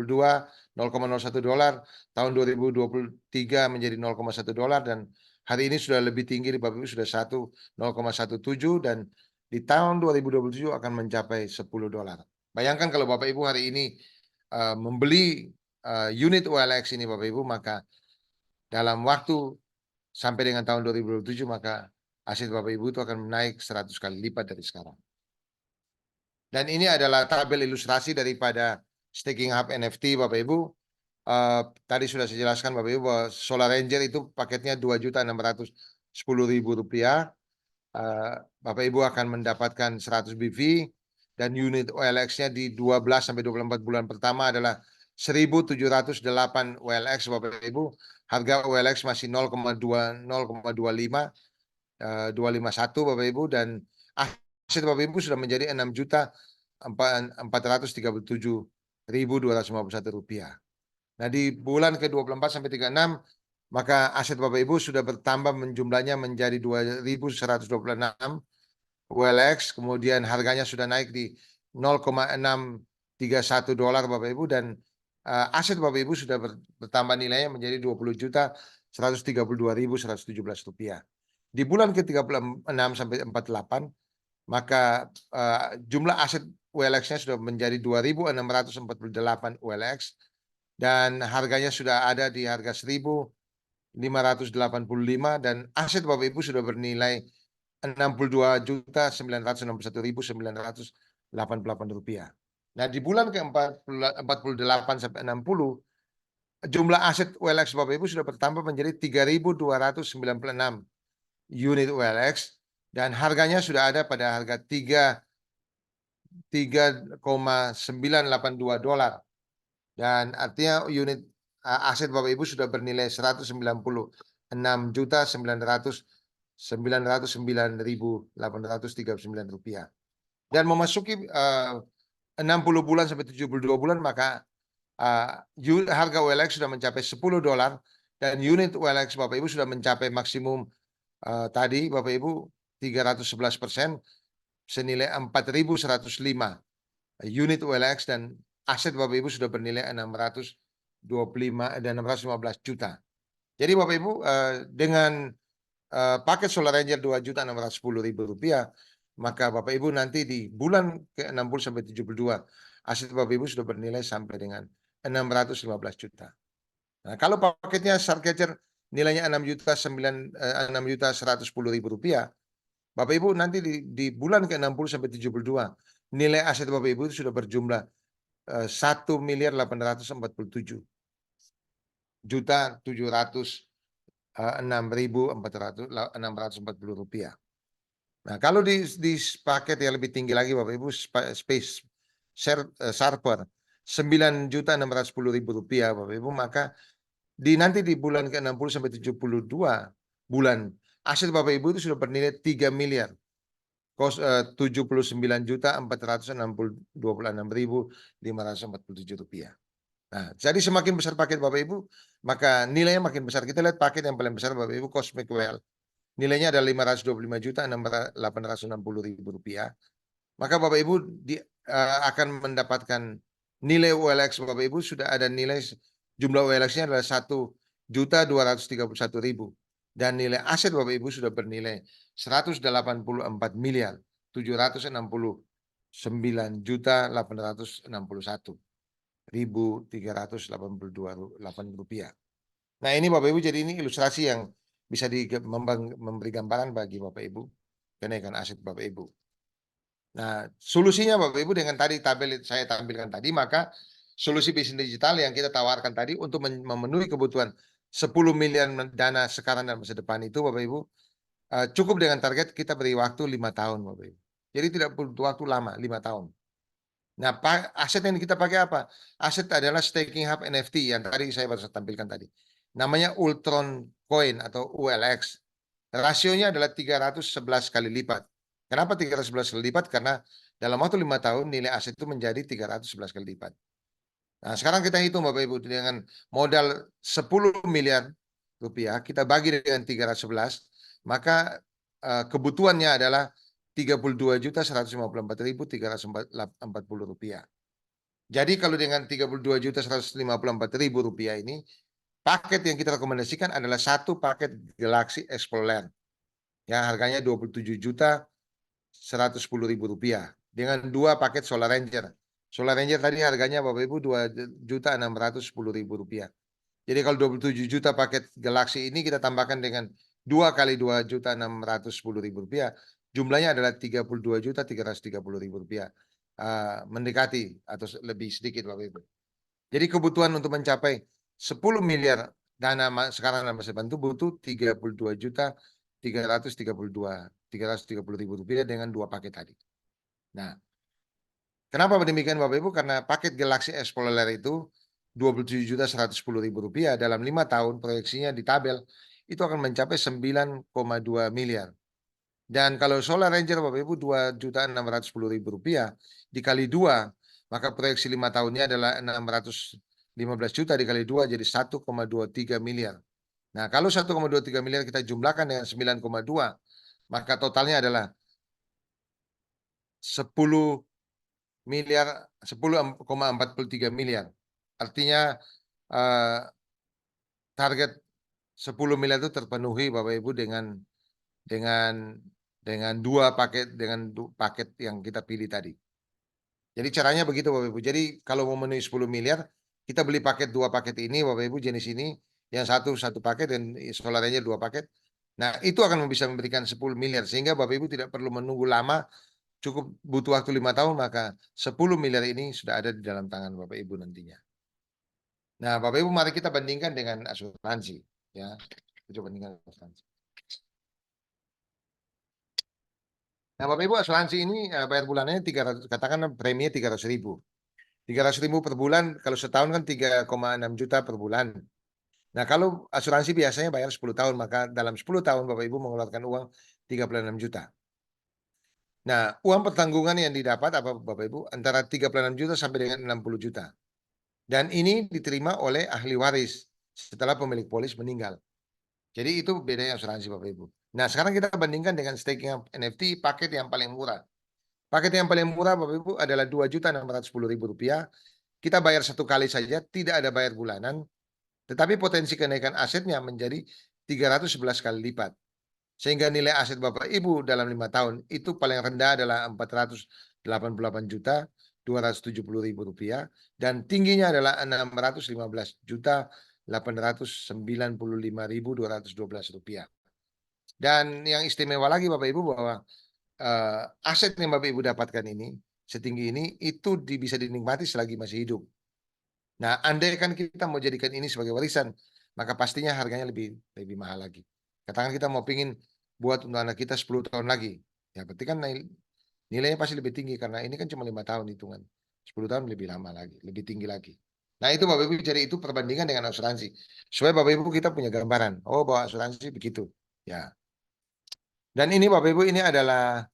$0,01, tahun 2023 menjadi $0,1 dan hari ini sudah lebih tinggi di Bapak Ibu sudah 0,17 dan di tahun 2027 akan mencapai $10. Bayangkan kalau Bapak Ibu hari ini membeli unit OLX ini Bapak Ibu maka dalam waktu sampai dengan tahun 2027 maka aset Bapak Ibu itu akan naik 100 kali lipat dari sekarang. Dan ini adalah tabel ilustrasi daripada staking hub NFT Bapak Ibu. Tadi sudah saya jelaskan Bapak Ibu bahwa Solar Ranger itu paketnya Rp2.610.000. Bapak Ibu akan mendapatkan 100 BV dan unit OLX-nya di 12 sampai 24 bulan pertama adalah 1.708 OLX Bapak Ibu. Harga OLX masih 0,25 251 Bapak Ibu dan aset Bapak Ibu sudah menjadi Rp6.437.251. Nah di bulan ke-24 sampai 36 maka aset Bapak Ibu sudah bertambah jumlahnya menjadi 2.126 OLX, kemudian harganya sudah naik di $0,631 Bapak Ibu dan aset Bapak Ibu sudah bertambah nilainya menjadi Rp20.132.117. Di bulan ke-36 sampai 48 maka jumlah aset OLX-nya sudah menjadi 2.648 OLX dan harganya sudah ada di harga 1.585 dan aset Bapak Ibu sudah bernilai Rp62.961.988. Nah, di bulan ke-48 sampai 60 jumlah aset OLX Bapak Ibu sudah bertambah menjadi 3.296 unit OLX dan harganya sudah ada pada harga $3,982 dan artinya unit aset Bapak Ibu sudah bernilai Rp196.909.839 dan memasuki 60 bulan sampai 72 bulan maka harga OLX sudah mencapai $10 dan unit OLX Bapak Ibu sudah mencapai maksimum tadi Bapak Ibu 311% senilai 4.105 unit OLX dan aset Bapak Ibu sudah bernilai 625 dan 615 juta. Jadi Bapak Ibu dengan paket Solar Ranger Rp2.610.000 maka Bapak Ibu nanti di bulan ke-60 sampai 72 aset Bapak Ibu sudah bernilai sampai dengan 615 juta. Nah, kalau paketnya Stargazer nilainya Rp6.110.000, Bapak Ibu nanti di bulan ke-60 sampai 72 nilai aset Bapak Ibu itu sudah berjumlah Rp1.706.640. Nah, kalau di paket yang lebih tinggi lagi Bapak Ibu Space Sharper Rp9.610.000 Bapak Ibu maka nanti di bulan ke-60 sampai 72 bulan aset Bapak Ibu itu sudah bernilai 3 miliar 79.426.547 rupiah. Nah, jadi semakin besar paket Bapak Ibu, maka nilainya makin besar. Kita lihat paket yang paling besar Bapak Ibu, Cosmic Well. Nilainya ada 525.860.000 rupiah. Maka Bapak Ibu akan mendapatkan nilai OLX Bapak Ibu sudah ada nilai jumlah OLX-nya adalah 1.231.000 dan nilai aset Bapak Ibu sudah bernilai 184.769.861.382 rupiah. Nah ini Bapak Ibu jadi ini ilustrasi yang bisa memberi gambaran bagi Bapak Ibu kenaikan aset Bapak Ibu. Nah solusinya Bapak Ibu dengan tadi tabel saya tampilkan tadi maka solusi bisnis digital yang kita tawarkan tadi untuk memenuhi kebutuhan 10 miliar dana sekarang dan masa depan itu Bapak Ibu cukup dengan target kita beri waktu 5 tahun Bapak Ibu. Jadi tidak butuh waktu lama 5 tahun. Nah aset yang kita pakai apa? Aset adalah staking hub NFT yang tadi saya baru tampilkan tadi. Namanya Ultron Coin atau ULX. Rasionya adalah 311 kali lipat. Kenapa 311 kali lipat? Karena dalam waktu 5 tahun nilai aset itu menjadi 311 kali lipat. Nah, sekarang kita hitung Bapak Ibu dengan modal 10 miliar rupiah, kita bagi dengan 311, maka kebutuhannya adalah 32.154.340 rupiah. Jadi kalau dengan 32.154.000 rupiah ini, paket yang kita rekomendasikan adalah satu paket Galaxy Explorer yang harganya 27.110.000 rupiah dengan dua paket Solar Ranger. Solar Ranger tadi harganya Bapak Ibu 2.610.000 rupiah. Jadi kalau 27 juta paket Galaxy ini kita tambahkan dengan 2 kali 2.610.000 rupiah, jumlahnya adalah 32.330.000 rupiah. Mendekati atau lebih sedikit Bapak Ibu. Jadi kebutuhan untuk mencapai 10 miliar dana sekarang dalam masa bantu butuh 32.330.000 rupiah dengan dua paket tadi. Nah, kenapa demikian Bapak Ibu? Karena paket Galaxy Explorer itu 27.110.000 rupiah dalam 5 tahun proyeksinya di tabel itu akan mencapai 9,2 miliar. Dan kalau Solar Ranger Bapak Ibu 2.610.000 rupiah dikali 2, maka proyeksi 5 tahunnya adalah 615 juta dikali 2 jadi 1,23 miliar. Nah, kalau 1,23 miliar kita jumlahkan dengan 9,2, maka totalnya adalah 10 miliar 10,43 miliar. Artinya target 10 miliar itu terpenuhi Bapak Ibu dengan dua paket paket yang kita pilih tadi. Jadi caranya begitu Bapak Ibu. Jadi kalau mau memenuhi 10 miliar, kita beli paket dua paket ini Bapak Ibu jenis ini, yang satu paket dan Solar Ranger dua paket. Nah, itu akan bisa memberikan 10 miliar sehingga Bapak Ibu tidak perlu menunggu lama, cukup butuh waktu 5 tahun maka 10 miliar ini sudah ada di dalam tangan Bapak Ibu nantinya. Nah, Bapak Ibu mari kita bandingkan dengan asuransi ya. Kita bandingkan asuransi. Nah, Bapak Ibu asuransi ini bayar bulanannya 300, katakan preminya 300.000. 300.000 per bulan, kalau setahun kan 3,6 juta per bulan. Nah, kalau asuransi biasanya bayar 10 tahun, maka dalam 10 tahun Bapak Ibu mengeluarkan uang 36 juta. Nah, uang pertanggungan yang didapat apa Bapak Ibu? Antara 36 juta sampai dengan 60 juta. Dan ini diterima oleh ahli waris setelah pemilik polis meninggal. Jadi itu bedanya asuransi Bapak Ibu. Nah, sekarang kita bandingkan dengan staking NFT paket yang paling murah. Paket yang paling murah Bapak Ibu adalah 2.610.000 rupiah. Kita bayar satu kali saja, tidak ada bayar bulanan. Tetapi potensi kenaikan asetnya menjadi 311 kali lipat. Sehingga nilai aset Bapak Ibu dalam 5 tahun itu paling rendah adalah 488 juta 270.000 rupiah dan tingginya adalah 615 juta 895.212 rupiah. Dan yang istimewa lagi Bapak Ibu bahwa aset yang Bapak Ibu dapatkan ini setinggi ini itu bisa dinikmati selagi masih hidup. Nah, andai kan kita mau jadikan ini sebagai warisan, maka pastinya harganya lebih mahal lagi. Katakan kita mau pingin buat untuk anak kita 10 tahun lagi. Ya, berarti kan nilainya pasti lebih tinggi karena ini kan cuma 5 tahun hitungan. 10 tahun lebih lama lagi, lebih tinggi lagi. Nah, itu Bapak Ibu jadi itu perbandingan dengan asuransi. Supaya Bapak Ibu kita punya gambaran. Oh, bahwa asuransi begitu. Ya. Dan ini Bapak Ibu ini adalah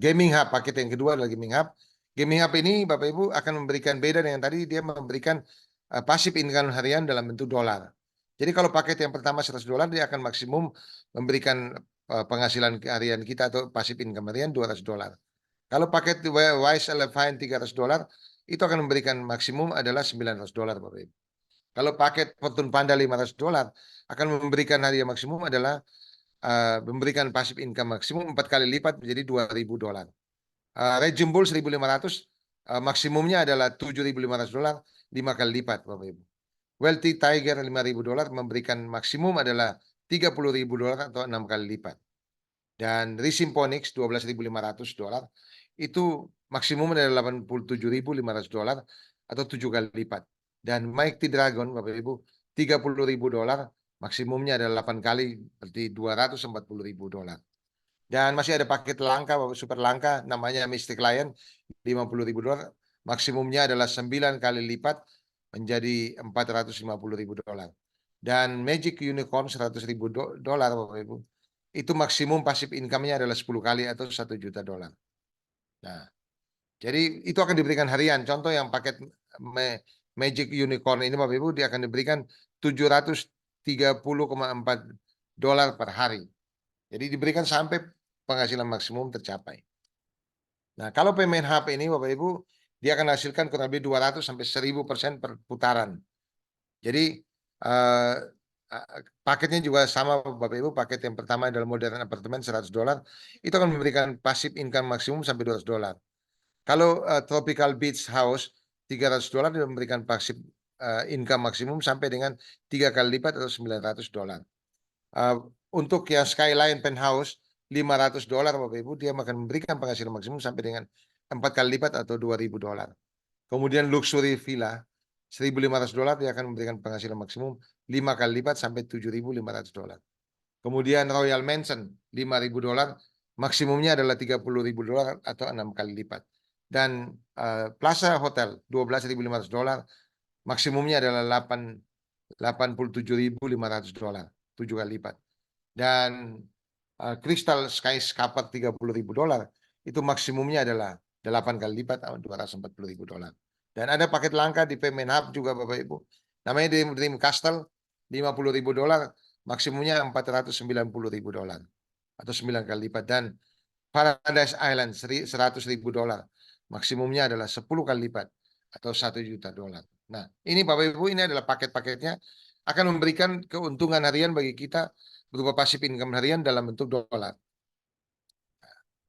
Gaming Hub, paket yang kedua adalah Gaming Hub. Gaming Hub ini Bapak Ibu akan memberikan beda dengan tadi, dia memberikan passive income harian dalam bentuk dolar. Jadi kalau paket yang pertama $100, dia akan maksimum memberikan penghasilan harian kita atau passive income harian $200. Kalau paket Wise Elevine $300, itu akan memberikan maksimum adalah $900 Bapak Ibu. Kalau paket Fortune Panda $500 akan memberikan hadiah maksimum adalah memberikan passive income maksimum 4 kali lipat menjadi $2.000. Raging Bull 1.500 maksimumnya adalah $7.500 5 kali lipat Bapak Ibu. Wealthy Tiger $5.000 memberikan maksimum adalah $30.000 atau 6 kali lipat. Dan Risimponics $12.500 itu maksimum adalah $87.500 atau 7 kali lipat. Dan Mighty Dragon Bapak Ibu $30.000 maksimumnya adalah 8 kali berarti $240.000. Dan masih ada paket langka, super langka, namanya Mystic Lion, $50.000. Maksimumnya adalah 9 kali lipat menjadi $450.000. Dan Magic Unicorn 100.000 dolar Bapak Ibu. Itu maksimum passive income-nya adalah 10 kali atau 1 juta dolar. Nah, jadi itu akan diberikan harian. Contoh yang paket Magic Unicorn ini Bapak Ibu, dia akan diberikan 730,4 dolar per hari. Jadi diberikan sampai penghasilan maksimum tercapai. Nah, kalau payment hub ini Bapak Ibu, dia akan hasilkan kurang lebih 200 sampai 1000% per putaran. Jadi paketnya juga sama Bapak Ibu, paket yang pertama adalah modern apartemen 100 dolar, itu akan memberikan passive income maksimum sampai 200 dolar. Kalau Tropical Beach House 300 dolar dia memberikan passive income maksimum sampai dengan 3 kali lipat atau 900 dolar. Untuk yang Skyline Penthouse 500 dolar Bapak Ibu, dia akan memberikan penghasilan maksimum sampai dengan 4 kali lipat atau 2.000 dolar. Kemudian luxury villa 1.500 dolar dia akan memberikan penghasilan maksimum 5 kali lipat sampai 7.500 dolar. Kemudian Royal Mansion 5.000 dolar maksimumnya adalah 30.000 dolar atau 6 kali lipat. Dan Plaza Hotel 12.500 dolar maksimumnya adalah 87.500 dolar, 7 kali lipat. Dan Crystal Skyscraper 30.000 dolar itu maksimumnya adalah 8 kali lipat atau 240.000 dolar. Dan ada paket langka di Payment Hub juga Bapak Ibu. Namanya Dream Castle 50.000 dolar, maksimumnya 490.000 dolar atau 9 kali lipat. Dan Paradise Island 100.000 dolar, maksimumnya adalah 10 kali lipat atau 1 juta dolar. Nah, ini Bapak Ibu, ini adalah paket-paketnya akan memberikan keuntungan harian bagi kita berupa passive income harian dalam bentuk dolar.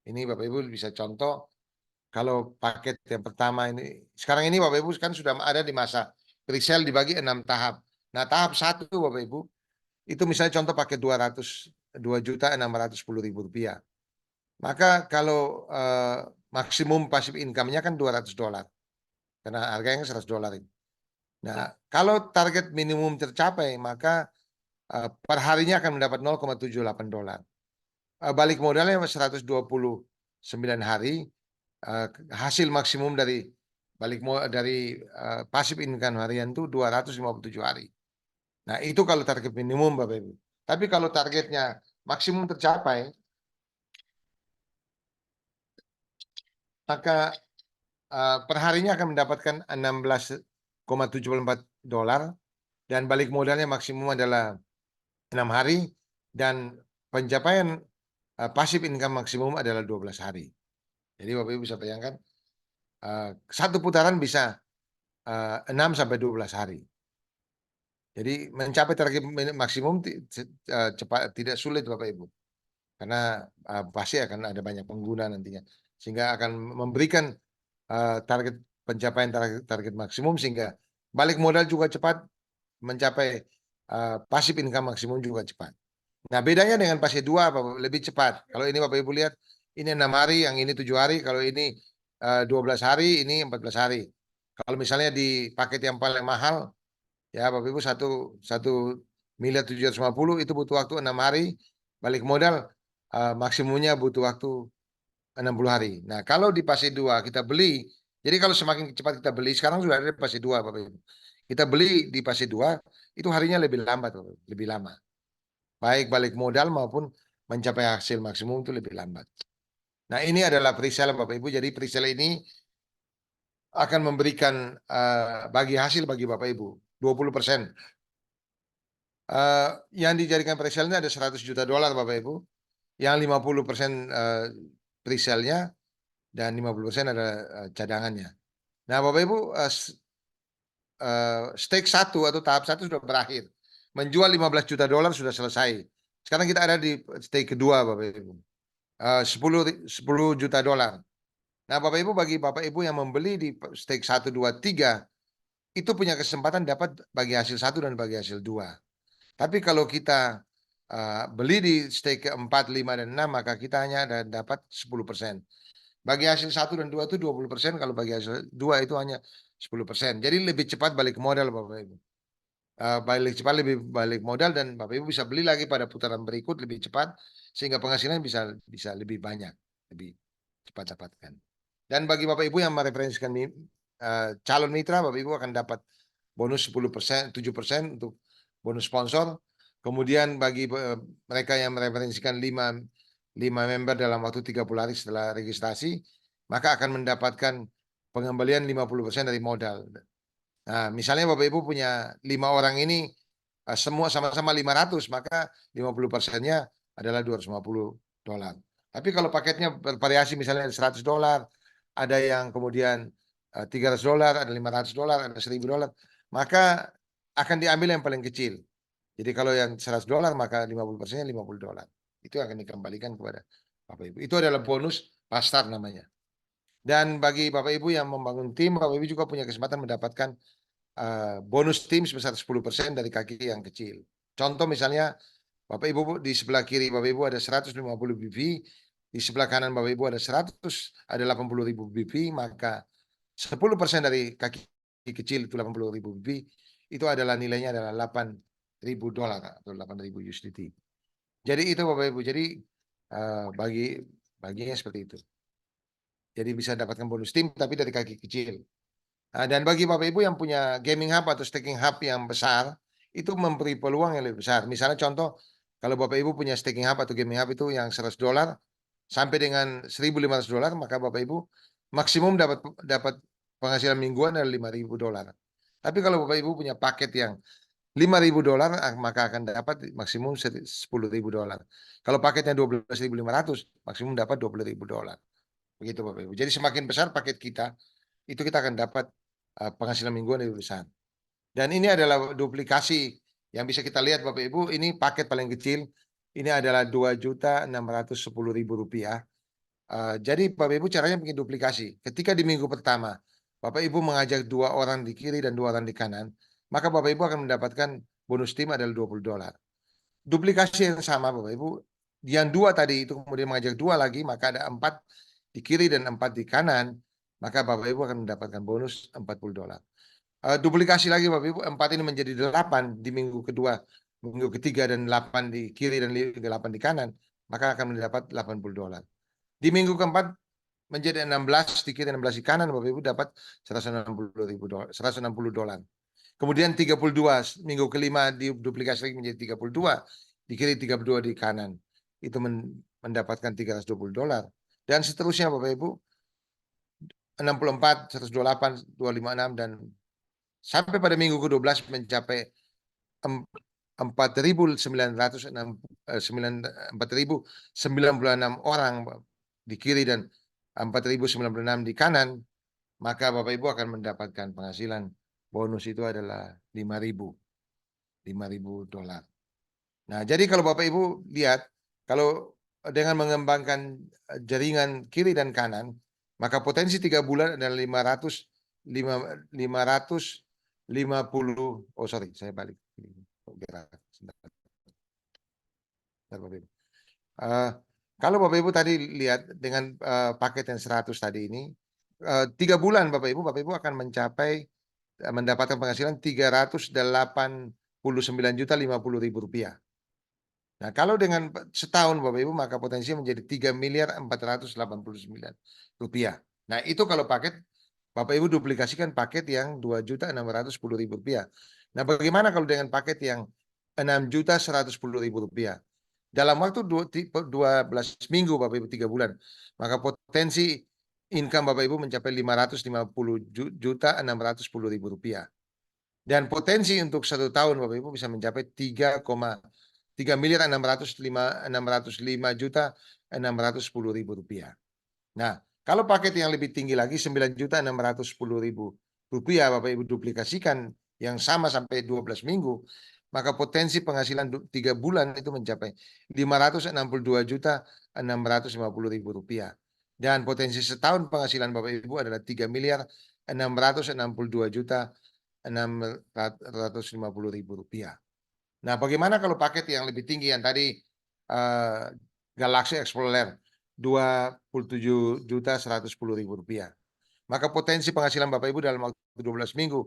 Ini Bapak Ibu bisa contoh. Kalau paket yang pertama ini, sekarang ini Bapak Ibu kan sudah ada di masa presale dibagi 6 tahap. Nah, tahap 1 Bapak Ibu, itu misalnya contoh paket 2.610.000 rupiah. Maka kalau maksimum passive income-nya kan 200 dolar. Karena harganya 100 dolar. Nah, kalau target minimum tercapai, maka per harinya akan mendapat 0,78 dolar. Balik modalnya 129 hari, hasil maksimum dari passive income harian itu 257 hari. Nah, itu kalau target minimum Bapak Ibu. Tapi kalau targetnya maksimum tercapai, maka perharinya akan mendapatkan 16,74 dolar dan balik modalnya maksimum adalah 6 hari dan pencapaian passive income maksimum adalah 12 hari. Jadi Bapak Ibu bisa bayangkan satu putaran bisa 6 sampai 12 hari. Jadi mencapai target maksimum cepat, tidak sulit Bapak Ibu. Karena pasti akan ada banyak pengguna nantinya. Sehingga akan memberikan target pencapaian target maksimum sehingga balik modal juga cepat, mencapai passive income maksimum juga cepat. Nah, bedanya dengan fase 2 lebih cepat. Kalau ini Bapak Ibu lihat, ini 6 hari, yang ini 7 hari, kalau ini 12 hari, ini 14 hari. Kalau misalnya di paket yang paling mahal, ya Bapak Ibu 1.750.000 itu butuh waktu 6 hari, balik modal maksimumnya butuh waktu 60 hari. Nah, kalau di fase 2 kita beli, jadi kalau semakin cepat kita beli, sekarang sudah ada di fase 2 Bapak Ibu. Kita beli di fase 2, itu harinya lebih lambat, lebih lama. Baik balik modal maupun mencapai hasil maksimum itu lebih lambat. Nah, ini adalah presale Bapak Ibu. Jadi presale ini akan memberikan bagi hasil bagi Bapak Ibu 20%. Yang dijadikan presale-nya ada 100 juta dolar Bapak Ibu. Yang 50% presale-nya dan 50% ada cadangannya. Nah, Bapak Ibu, stake 1 atau tahap 1 sudah berakhir. Menjual 15 juta dolar sudah selesai. Sekarang kita ada di stake kedua Bapak Ibu. 10 juta dolar. Nah, Bapak Ibu, bagi Bapak Ibu yang membeli di stake 1, 2, 3, itu punya kesempatan dapat bagi hasil 1 dan bagi hasil 2. Tapi kalau kita beli di stake ke-4, 5, dan 6, maka kita hanya dapat 10%. Bagi hasil 1 dan 2 itu 20%, kalau bagi hasil 2 itu hanya 10%. Jadi lebih cepat balik modal Bapak Ibu. Balik cepat lebih balik modal dan Bapak Ibu bisa beli lagi pada putaran berikut lebih cepat sehingga penghasilan bisa lebih banyak, lebih cepat dapatkan. Dan bagi Bapak Ibu yang mereferensikan calon mitra, Bapak Ibu akan dapat bonus 10%, 7% untuk bonus sponsor. Kemudian bagi mereka yang mereferensikan 5 member dalam waktu 30 hari setelah registrasi, maka akan mendapatkan pengembalian 50% dari modal. Nah, misalnya Bapak Ibu punya 5 orang ini semua sama-sama 500, maka 50%-nya adalah $250. Tapi kalau paketnya bervariasi, misalnya $100, ada yang kemudian $300, ada $500, ada $1.000, maka akan diambil yang paling kecil. Jadi kalau yang $100, maka 50%-nya $50. Itu akan dikembalikan kepada Bapak Ibu. Itu adalah bonus pasar namanya. Dan bagi Bapak Ibu yang membangun tim, Bapak Ibu juga punya kesempatan mendapatkan bonus tim sebesar 10% dari kaki yang kecil. Contoh misalnya Bapak Ibu di sebelah kiri Bapak Ibu ada 150 BV, di sebelah kanan Bapak Ibu ada 80.000 BV, maka 10% dari kaki kecil itu 80.000 BV, itu adalah nilainya adalah $8.000 atau 8.000 USDT. Jadi itu Bapak Ibu, jadi baginya seperti itu. Jadi bisa dapatkan bonus tim tapi dari kaki kecil. Nah, dan bagi Bapak Ibu yang punya gaming hub atau staking hub yang besar, itu memberi peluang yang lebih besar. Misalnya contoh, kalau Bapak Ibu punya staking hub atau gaming hub itu yang $100 sampai dengan $1.500, maka Bapak Ibu maksimum dapat penghasilan mingguan adalah $5.000. Tapi kalau Bapak Ibu punya paket yang $5.000, maka akan dapat maksimum $10.000. Kalau paketnya 12.500, maksimum dapat $20.000. Begitu Bapak Ibu. Jadi semakin besar paket kita, itu kita akan dapat penghasilan mingguan lebih besar. Dan ini adalah duplikasi yang bisa kita lihat Bapak Ibu. Ini paket paling kecil. Ini adalah Rp2.610.000. Jadi Bapak Ibu caranya bikin duplikasi. Ketika di minggu pertama Bapak Ibu mengajak 2 orang di kiri dan 2 orang di kanan, maka Bapak Ibu akan mendapatkan bonus tim adalah $20. Duplikasi yang sama Bapak Ibu, yang 2 tadi itu kemudian mengajak 2 lagi, maka ada 4 di kiri dan 4 di kanan, maka Bapak Ibu akan mendapatkan bonus $40. Duplikasi lagi Bapak Ibu, 4 ini menjadi 8 di minggu kedua, minggu ketiga, dan 8 di kiri dan 8 di kanan, maka akan mendapat $80. Di minggu keempat menjadi 16 di kiri dan 16 di kanan, Bapak Ibu dapat $160. Kemudian 32, minggu kelima duplikasi lagi menjadi 32 di kiri, 32 di kanan. Itu mendapatkan $320. Dan seterusnya Bapak Ibu, 64, 128, 256, dan sampai pada minggu ke-12 mencapai 4.996 orang di kiri dan 4.096 di kanan, maka Bapak Ibu akan mendapatkan penghasilan bonus itu adalah $5.000. Nah, jadi kalau Bapak Ibu lihat, kalau dengan mengembangkan jaringan kiri dan kanan, maka potensi 3 bulan adalah 550. Oh sorry, saya balik. Kalau Bapak Ibu tadi lihat dengan paket yang 100 tadi ini, 3 bulan Bapak Ibu akan mencapai mendapatkan penghasilan Rp389.050.000. Nah, kalau dengan setahun Bapak Ibu, maka potensi menjadi Rp3.489.000.000. Nah, itu kalau paket Bapak Ibu duplikasikan paket yang Rp2.610.000. Nah, bagaimana kalau dengan paket yang Rp6.110.000? Dalam waktu 12 minggu Bapak Ibu 3 bulan, maka potensi income Bapak Ibu mencapai Rp550.610.000. Dan potensi untuk 1 tahun Bapak Ibu bisa mencapai Rp3.605.610.000. Nah, kalau paket yang lebih tinggi lagi Rp9.610.000 Bapak Ibu duplikasikan yang sama sampai 12 minggu, maka potensi penghasilan 3 bulan itu mencapai Rp562.650.000. Dan potensi setahun penghasilan Bapak Ibu adalah Rp3.662.650.000. Nah, bagaimana kalau paket yang lebih tinggi yang tadi Galaxy Explorer Rp27.110.000. Maka potensi penghasilan Bapak Ibu dalam waktu 12 minggu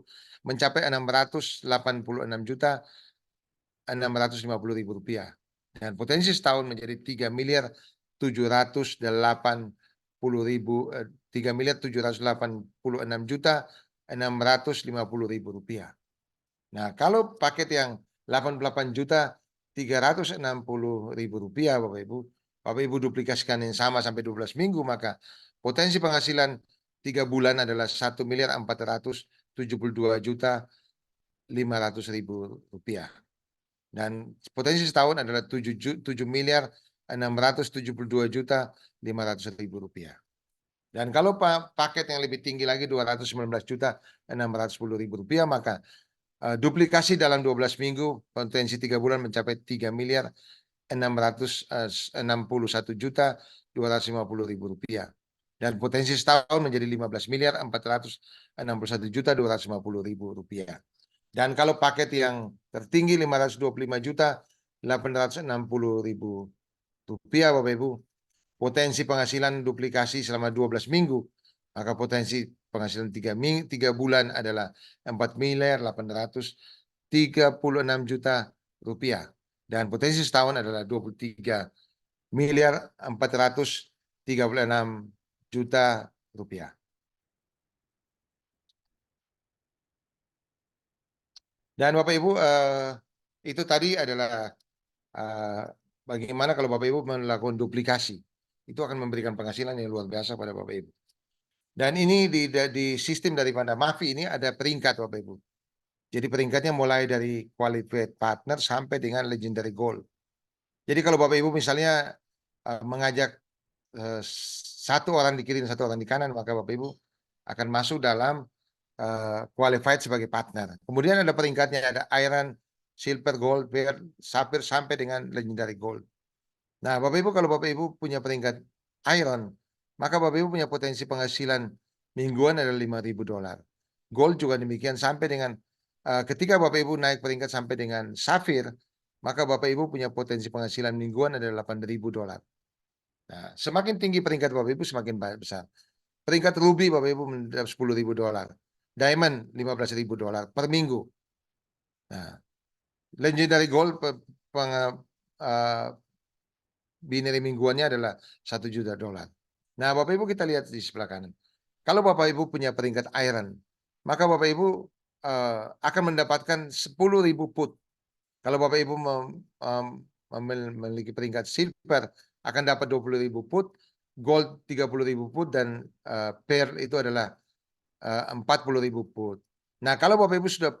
mencapai Rp689.650.000. Dan potensi setahun menjadi Rp3.786.650.000. Nah, kalau paket yang 88.360.000 Bapak Ibu. Bapak Ibu duplikasikan yang sama sampai 12 minggu, maka potensi penghasilan 3 bulan adalah 1.472.500.000 rupiah. Dan potensi setahun adalah 7.672.500.000 rupiah. Dan kalau paket yang lebih tinggi lagi 219.610.000 rupiah, maka duplikasi dalam 12 minggu potensi 3 bulan mencapai 3.661.250.000 rupiah. Dan potensi setahun menjadi 15.461.250.000 rupiah. Dan kalau paket yang tertinggi 525.860.000 rupiah Bapak Ibu, potensi penghasilan duplikasi selama 12 minggu, maka potensi penghasilan 3 bulan adalah 4.836.000.000 rupiah. Dan potensi setahun adalah 23.436.000.000 rupiah. Dan Bapak Ibu, itu tadi adalah bagaimana kalau Bapak Ibu melakukan duplikasi. Itu akan memberikan penghasilan yang luar biasa pada Bapak Ibu. Dan ini di sistem daripada MAFI ini ada peringkat Bapak Ibu. Jadi peringkatnya mulai dari qualified partner sampai dengan legendary gold. Jadi kalau Bapak Ibu misalnya mengajak satu orang di kiri dan satu orang di kanan, maka Bapak Ibu akan masuk dalam qualified sebagai partner. Kemudian ada peringkatnya, ada iron, silver, gold, pearl, sapphire sampai dengan legendary gold. Nah, Bapak Ibu kalau Bapak Ibu punya peringkat iron, maka Bapak Ibu punya potensi penghasilan mingguan adalah $5.000. Gold juga demikian sampai dengan ketika Bapak Ibu naik peringkat sampai dengan sapphire, maka Bapak Ibu punya potensi penghasilan mingguan adalah $8.000. Nah, semakin tinggi peringkat Bapak Ibu semakin besar. Peringkat ruby Bapak Ibu mendapat $10.000. Diamond $15.000 per minggu. Nah, legendary gold binary mingguannya adalah $1 juta. Nah, Bapak Ibu kita lihat di sebelah kanan. Kalau Bapak Ibu punya peringkat iron, maka Bapak Ibu akan mendapatkan 10.000 put. Kalau Bapak Ibu memiliki peringkat silver, akan dapat 20.000 put, gold 30.000 put, dan pearl itu adalah 40.000 put. Nah, kalau Bapak Ibu sudah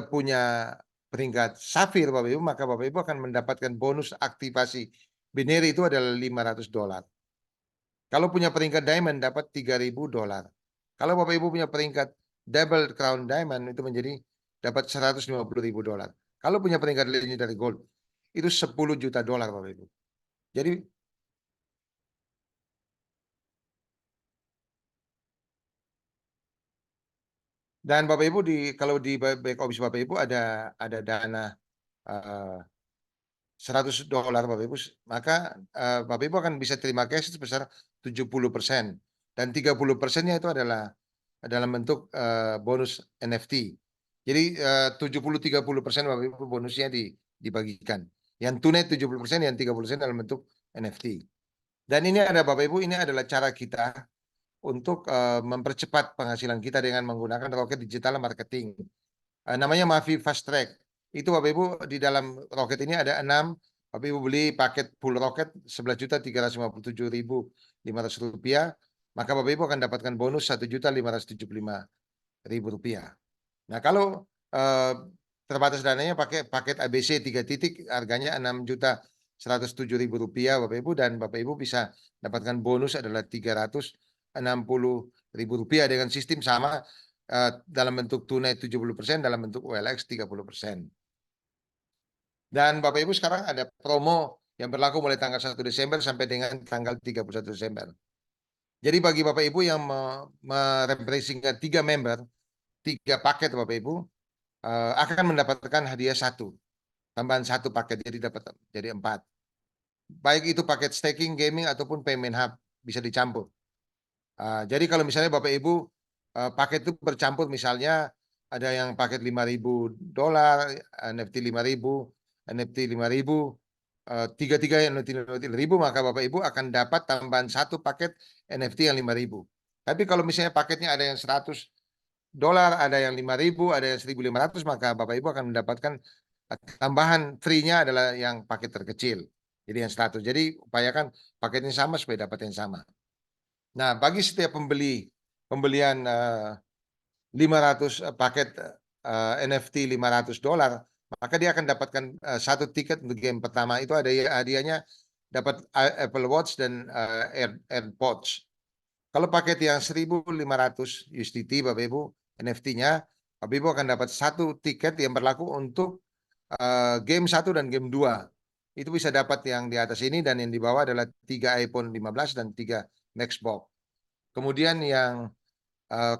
punya peringkat safir Bapak Ibu, maka Bapak Ibu akan mendapatkan bonus aktivasi binary itu adalah $500. Kalau punya peringkat diamond dapat $3.000. Kalau Bapak Ibu punya peringkat double crown diamond itu menjadi dapat $150.000. Kalau punya peringkat legendary gold itu $10 juta Bapak Ibu. Jadi dan Bapak Ibu kalau di back office Bapak Ibu ada dana $100 Bapak Ibu, maka Bapak Ibu akan bisa terima cash sebesar 70%, dan 30%-nya itu adalah dalam bentuk bonus NFT. Jadi 70-30% Bapak Ibu bonusnya dibagikan. Yang tunai 70%, yang 30% dalam bentuk NFT. Dan ini ada Bapak Ibu, ini adalah cara kita untuk mempercepat penghasilan kita dengan menggunakan roket digital marketing. Namanya Mavi Fast Track. Itu Bapak Ibu di dalam roket ini ada 6. Bapak Ibu beli paket full roket 11.357.500 rupiah, maka Bapak Ibu akan dapatkan bonus 1.575.000 rupiah. Nah, kalau terbatas dananya pakai paket ABC 3 titik, harganya 6.107.000 rupiah Bapak Ibu, dan Bapak Ibu bisa dapatkan bonus adalah 360.000 rupiah dengan sistem sama, dalam bentuk tunai 70%, dalam bentuk OLX 30%. Dan Bapak Ibu sekarang ada promo yang berlaku mulai tanggal 1 Desember sampai dengan tanggal 31 Desember. Jadi bagi Bapak Ibu yang merepresentasikan 3 member, 3 paket Bapak Ibu akan mendapatkan hadiah 1, tambahan 1 paket, jadi dapat jadi 4. Baik itu paket staking, gaming ataupun payment hub bisa dicampur. Jadi kalau misalnya Bapak Ibu paket itu bercampur, misalnya ada yang paket $5.000, NFT 5.000, NFT 5.000, tiga NFT 5.000, maka Bapak Ibu akan dapat tambahan 1 paket NFT yang 5.000. Tapi kalau misalnya paketnya ada yang 100 dolar, ada yang 5.000, ada yang 1.500, maka Bapak Ibu akan mendapatkan tambahan free-nya adalah yang paket terkecil. Jadi yang 100. Jadi upayakan paketnya sama supaya dapat yang sama. Nah, bagi setiap pembelian 500 paket NFT $500, maka dia akan dapatkan satu tiket untuk game pertama. Itu ada hadiahnya, dapat Apple Watch dan AirPods. Kalau paket yang 1.500 USDT, Bapak Ibu, NFT-nya, Bapak Ibu akan dapat satu tiket yang berlaku untuk game 1 dan game 2. Itu bisa dapat yang di atas ini, dan yang di bawah adalah 3 iPhone 15 dan 3 Maxbox. Kemudian yang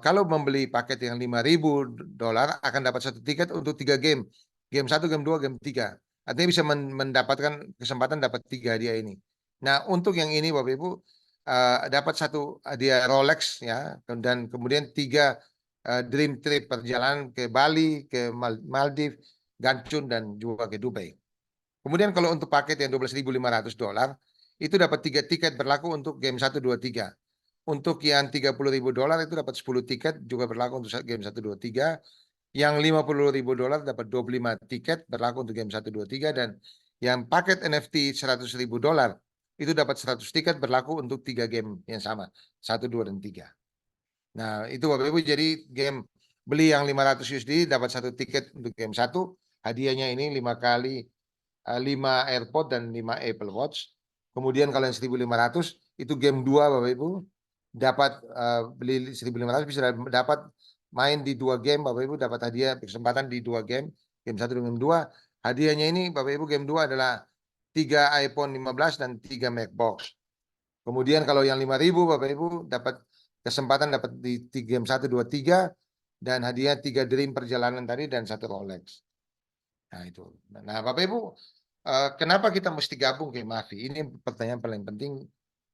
kalau membeli paket yang $5.000 akan dapat satu tiket untuk 3 game. Game 1, game 2, game 3. Artinya bisa mendapatkan kesempatan dapat 3 hadiah ini. Nah, untuk yang ini Bapak Ibu dapat satu hadiah Rolex ya, dan kemudian 3 dream trip perjalanan ke Bali, ke Maldives, Ganchun, dan juga ke Dubai. Kemudian kalau untuk paket yang $12.500 itu dapat 3 tiket berlaku untuk game 1, 2, 3. Untuk yang $30.000 itu dapat 10 tiket juga berlaku untuk game 1, 2, 3. Yang $50.000 dapat 25 tiket berlaku untuk game 1, 2, 3. Dan yang paket NFT $100.000 itu dapat 100 tiket berlaku untuk 3 game yang sama, 1, 2, dan 3. Nah, itu Bapak Ibu, jadi game beli yang 500 USD dapat 1 tiket untuk game 1. Hadiahnya ini 5 kali 5 AirPod dan 5 Apple Watch. Kemudian kalau yang 1.500 itu game 2 Bapak Ibu, dapat beli 1.500 bisa dapat main di 2 game Bapak Ibu, dapat hadiah kesempatan di 2 game, game 1 dan game 2. Hadiahnya ini Bapak Ibu, game 2 adalah 3 iPhone 15 dan 3 MacBook. Kemudian kalau yang 5.000 Bapak Ibu dapat kesempatan dapat di game 1, 2, 3 dan hadiah 3 dream perjalanan tadi dan 1 Rolex. Nah, itu. Nah, Bapak Ibu, kenapa kita mesti gabung ke Mafi? Ini pertanyaan paling penting.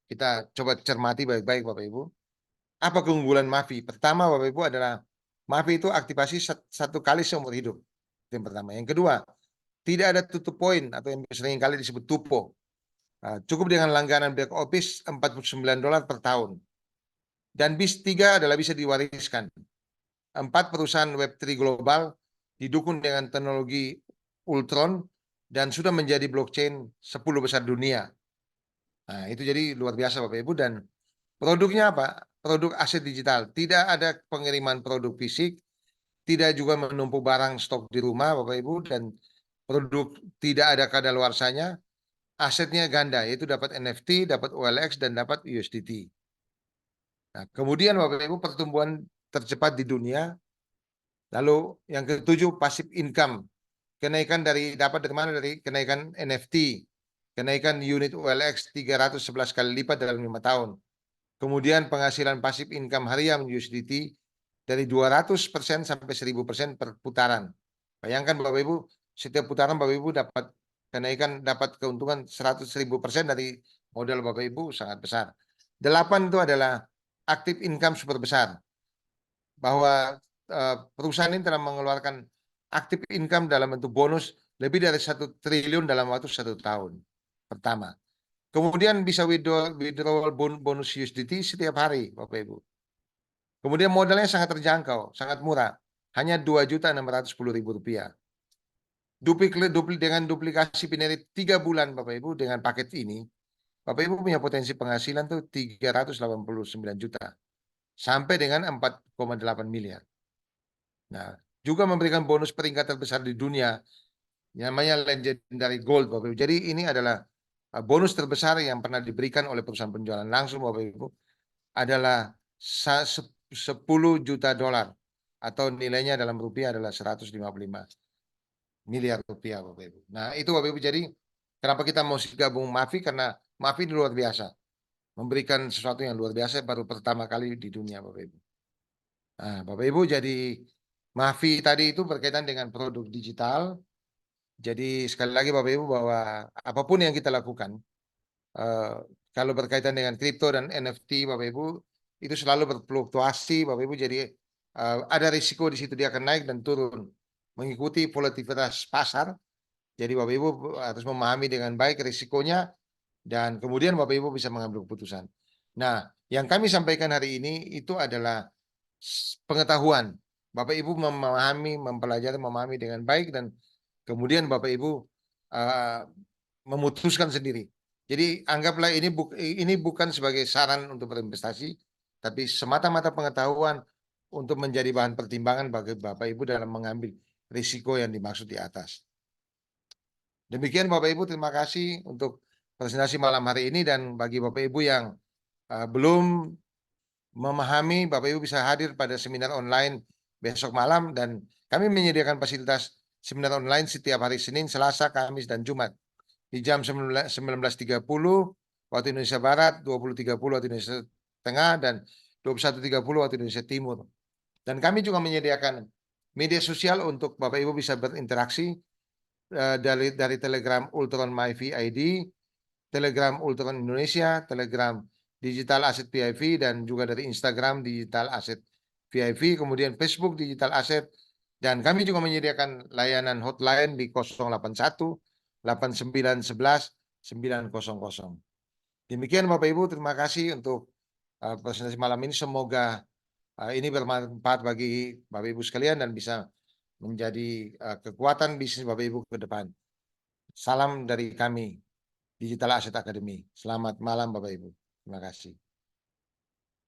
Kita coba cermati baik-baik Bapak Ibu. Apa keunggulan Mafi? Pertama Bapak Ibu adalah Mafi itu aktivasi 1 kali seumur hidup. Itu yang pertama. Yang kedua, tidak ada tutup poin atau yang sering kali disebut tupo. Cukup dengan langganan back office $49 per tahun. Dan bis 3 adalah bisa diwariskan. 4 perusahaan Web3 global didukung dengan teknologi Ultron dan sudah menjadi blockchain 10 besar dunia. Nah, itu jadi luar biasa Bapak Ibu. Dan produknya apa? Produk aset digital. Tidak ada pengiriman produk fisik, tidak juga menumpuk barang stok di rumah Bapak Ibu, dan produk tidak ada kadaluarsanya. Asetnya ganda, yaitu dapat NFT, dapat OLX, dan dapat USDT. Nah, kemudian Bapak Ibu, pertumbuhan tercepat di dunia. Lalu yang ketujuh, passive income. Kenaikan dapat dari mana? Dari kenaikan NFT. Kenaikan unit OLX 311 kali lipat dalam 5 tahun. Kemudian penghasilan pasif income harian USDT dari 200% sampai 1000% per putaran. Bayangkan Bapak Ibu, setiap putaran Bapak Ibu dapat kenaikan, dapat keuntungan 100.000% dari modal Bapak Ibu, sangat besar. 8 itu adalah active income super besar. Bahwa perusahaan ini telah mengeluarkan active income dalam bentuk bonus lebih dari 1 triliun dalam waktu 1 tahun. Pertama. Kemudian bisa withdrawal bonus USDT setiap hari, Bapak Ibu. Kemudian modalnya sangat terjangkau, sangat murah. Hanya Rp2.610.000. Dengan duplikasi Finerit 3 bulan, Bapak Ibu, dengan paket ini, Bapak Ibu punya potensi penghasilan tuh 389 juta. Sampai dengan 4,8 miliar. Nah, juga memberikan bonus peringkat terbesar di dunia, namanya Legendary Gold, Bapak Ibu. Jadi ini adalah bonus terbesar yang pernah diberikan oleh perusahaan penjualan langsung, Bapak Ibu, adalah 10 juta dolar atau nilainya dalam rupiah adalah 155 miliar rupiah, Bapak Ibu. Nah, itu Bapak Ibu. Jadi kenapa kita mau gabung Mafi? Karena Mafi luar biasa, memberikan sesuatu yang luar biasa baru pertama kali di dunia, Bapak Ibu. Nah, Bapak Ibu, jadi Mafi tadi itu berkaitan dengan produk digital. Jadi sekali lagi Bapak Ibu, bahwa apapun yang kita lakukan, kalau berkaitan dengan kripto dan NFT Bapak Ibu, itu selalu berfluktuasi Bapak Ibu. Jadi ada risiko di situ, dia akan naik dan turun mengikuti volatilitas pasar. Jadi Bapak Ibu harus memahami dengan baik risikonya dan kemudian Bapak Ibu bisa mengambil keputusan. Nah, yang kami sampaikan hari ini itu adalah pengetahuan. Bapak Ibu memahami, mempelajari, memahami dengan baik dan kemudian Bapak Ibu memutuskan sendiri. Jadi anggaplah ini bukan sebagai saran untuk berinvestasi, tapi semata-mata pengetahuan untuk menjadi bahan pertimbangan bagi Bapak Ibu dalam mengambil risiko yang dimaksud di atas. Demikian Bapak Ibu, terima kasih untuk presentasi malam hari ini, dan bagi Bapak Ibu yang belum memahami, Bapak Ibu bisa hadir pada seminar online besok malam, dan kami menyediakan fasilitas seminar online setiap hari Senin, Selasa, Kamis, dan Jumat di jam 19.30 waktu Indonesia Barat, 20.30 waktu Indonesia Tengah, dan 21.30 waktu Indonesia Timur. Dan kami juga menyediakan media sosial untuk Bapak Ibu bisa berinteraksi dari Telegram Ultron MyV ID, Telegram Ultron Indonesia, Telegram Digital Asset VIP, dan juga dari Instagram Digital Asset VIP, kemudian Facebook Digital Asset, dan kami juga menyediakan layanan hotline di 081 8911 900. Demikian Bapak Ibu, terima kasih untuk presentasi malam ini. Semoga ini bermanfaat bagi Bapak Ibu sekalian dan bisa menjadi kekuatan bisnis Bapak Ibu ke depan. Salam dari kami, Digital Asset Academy. Selamat malam Bapak Ibu. Terima kasih.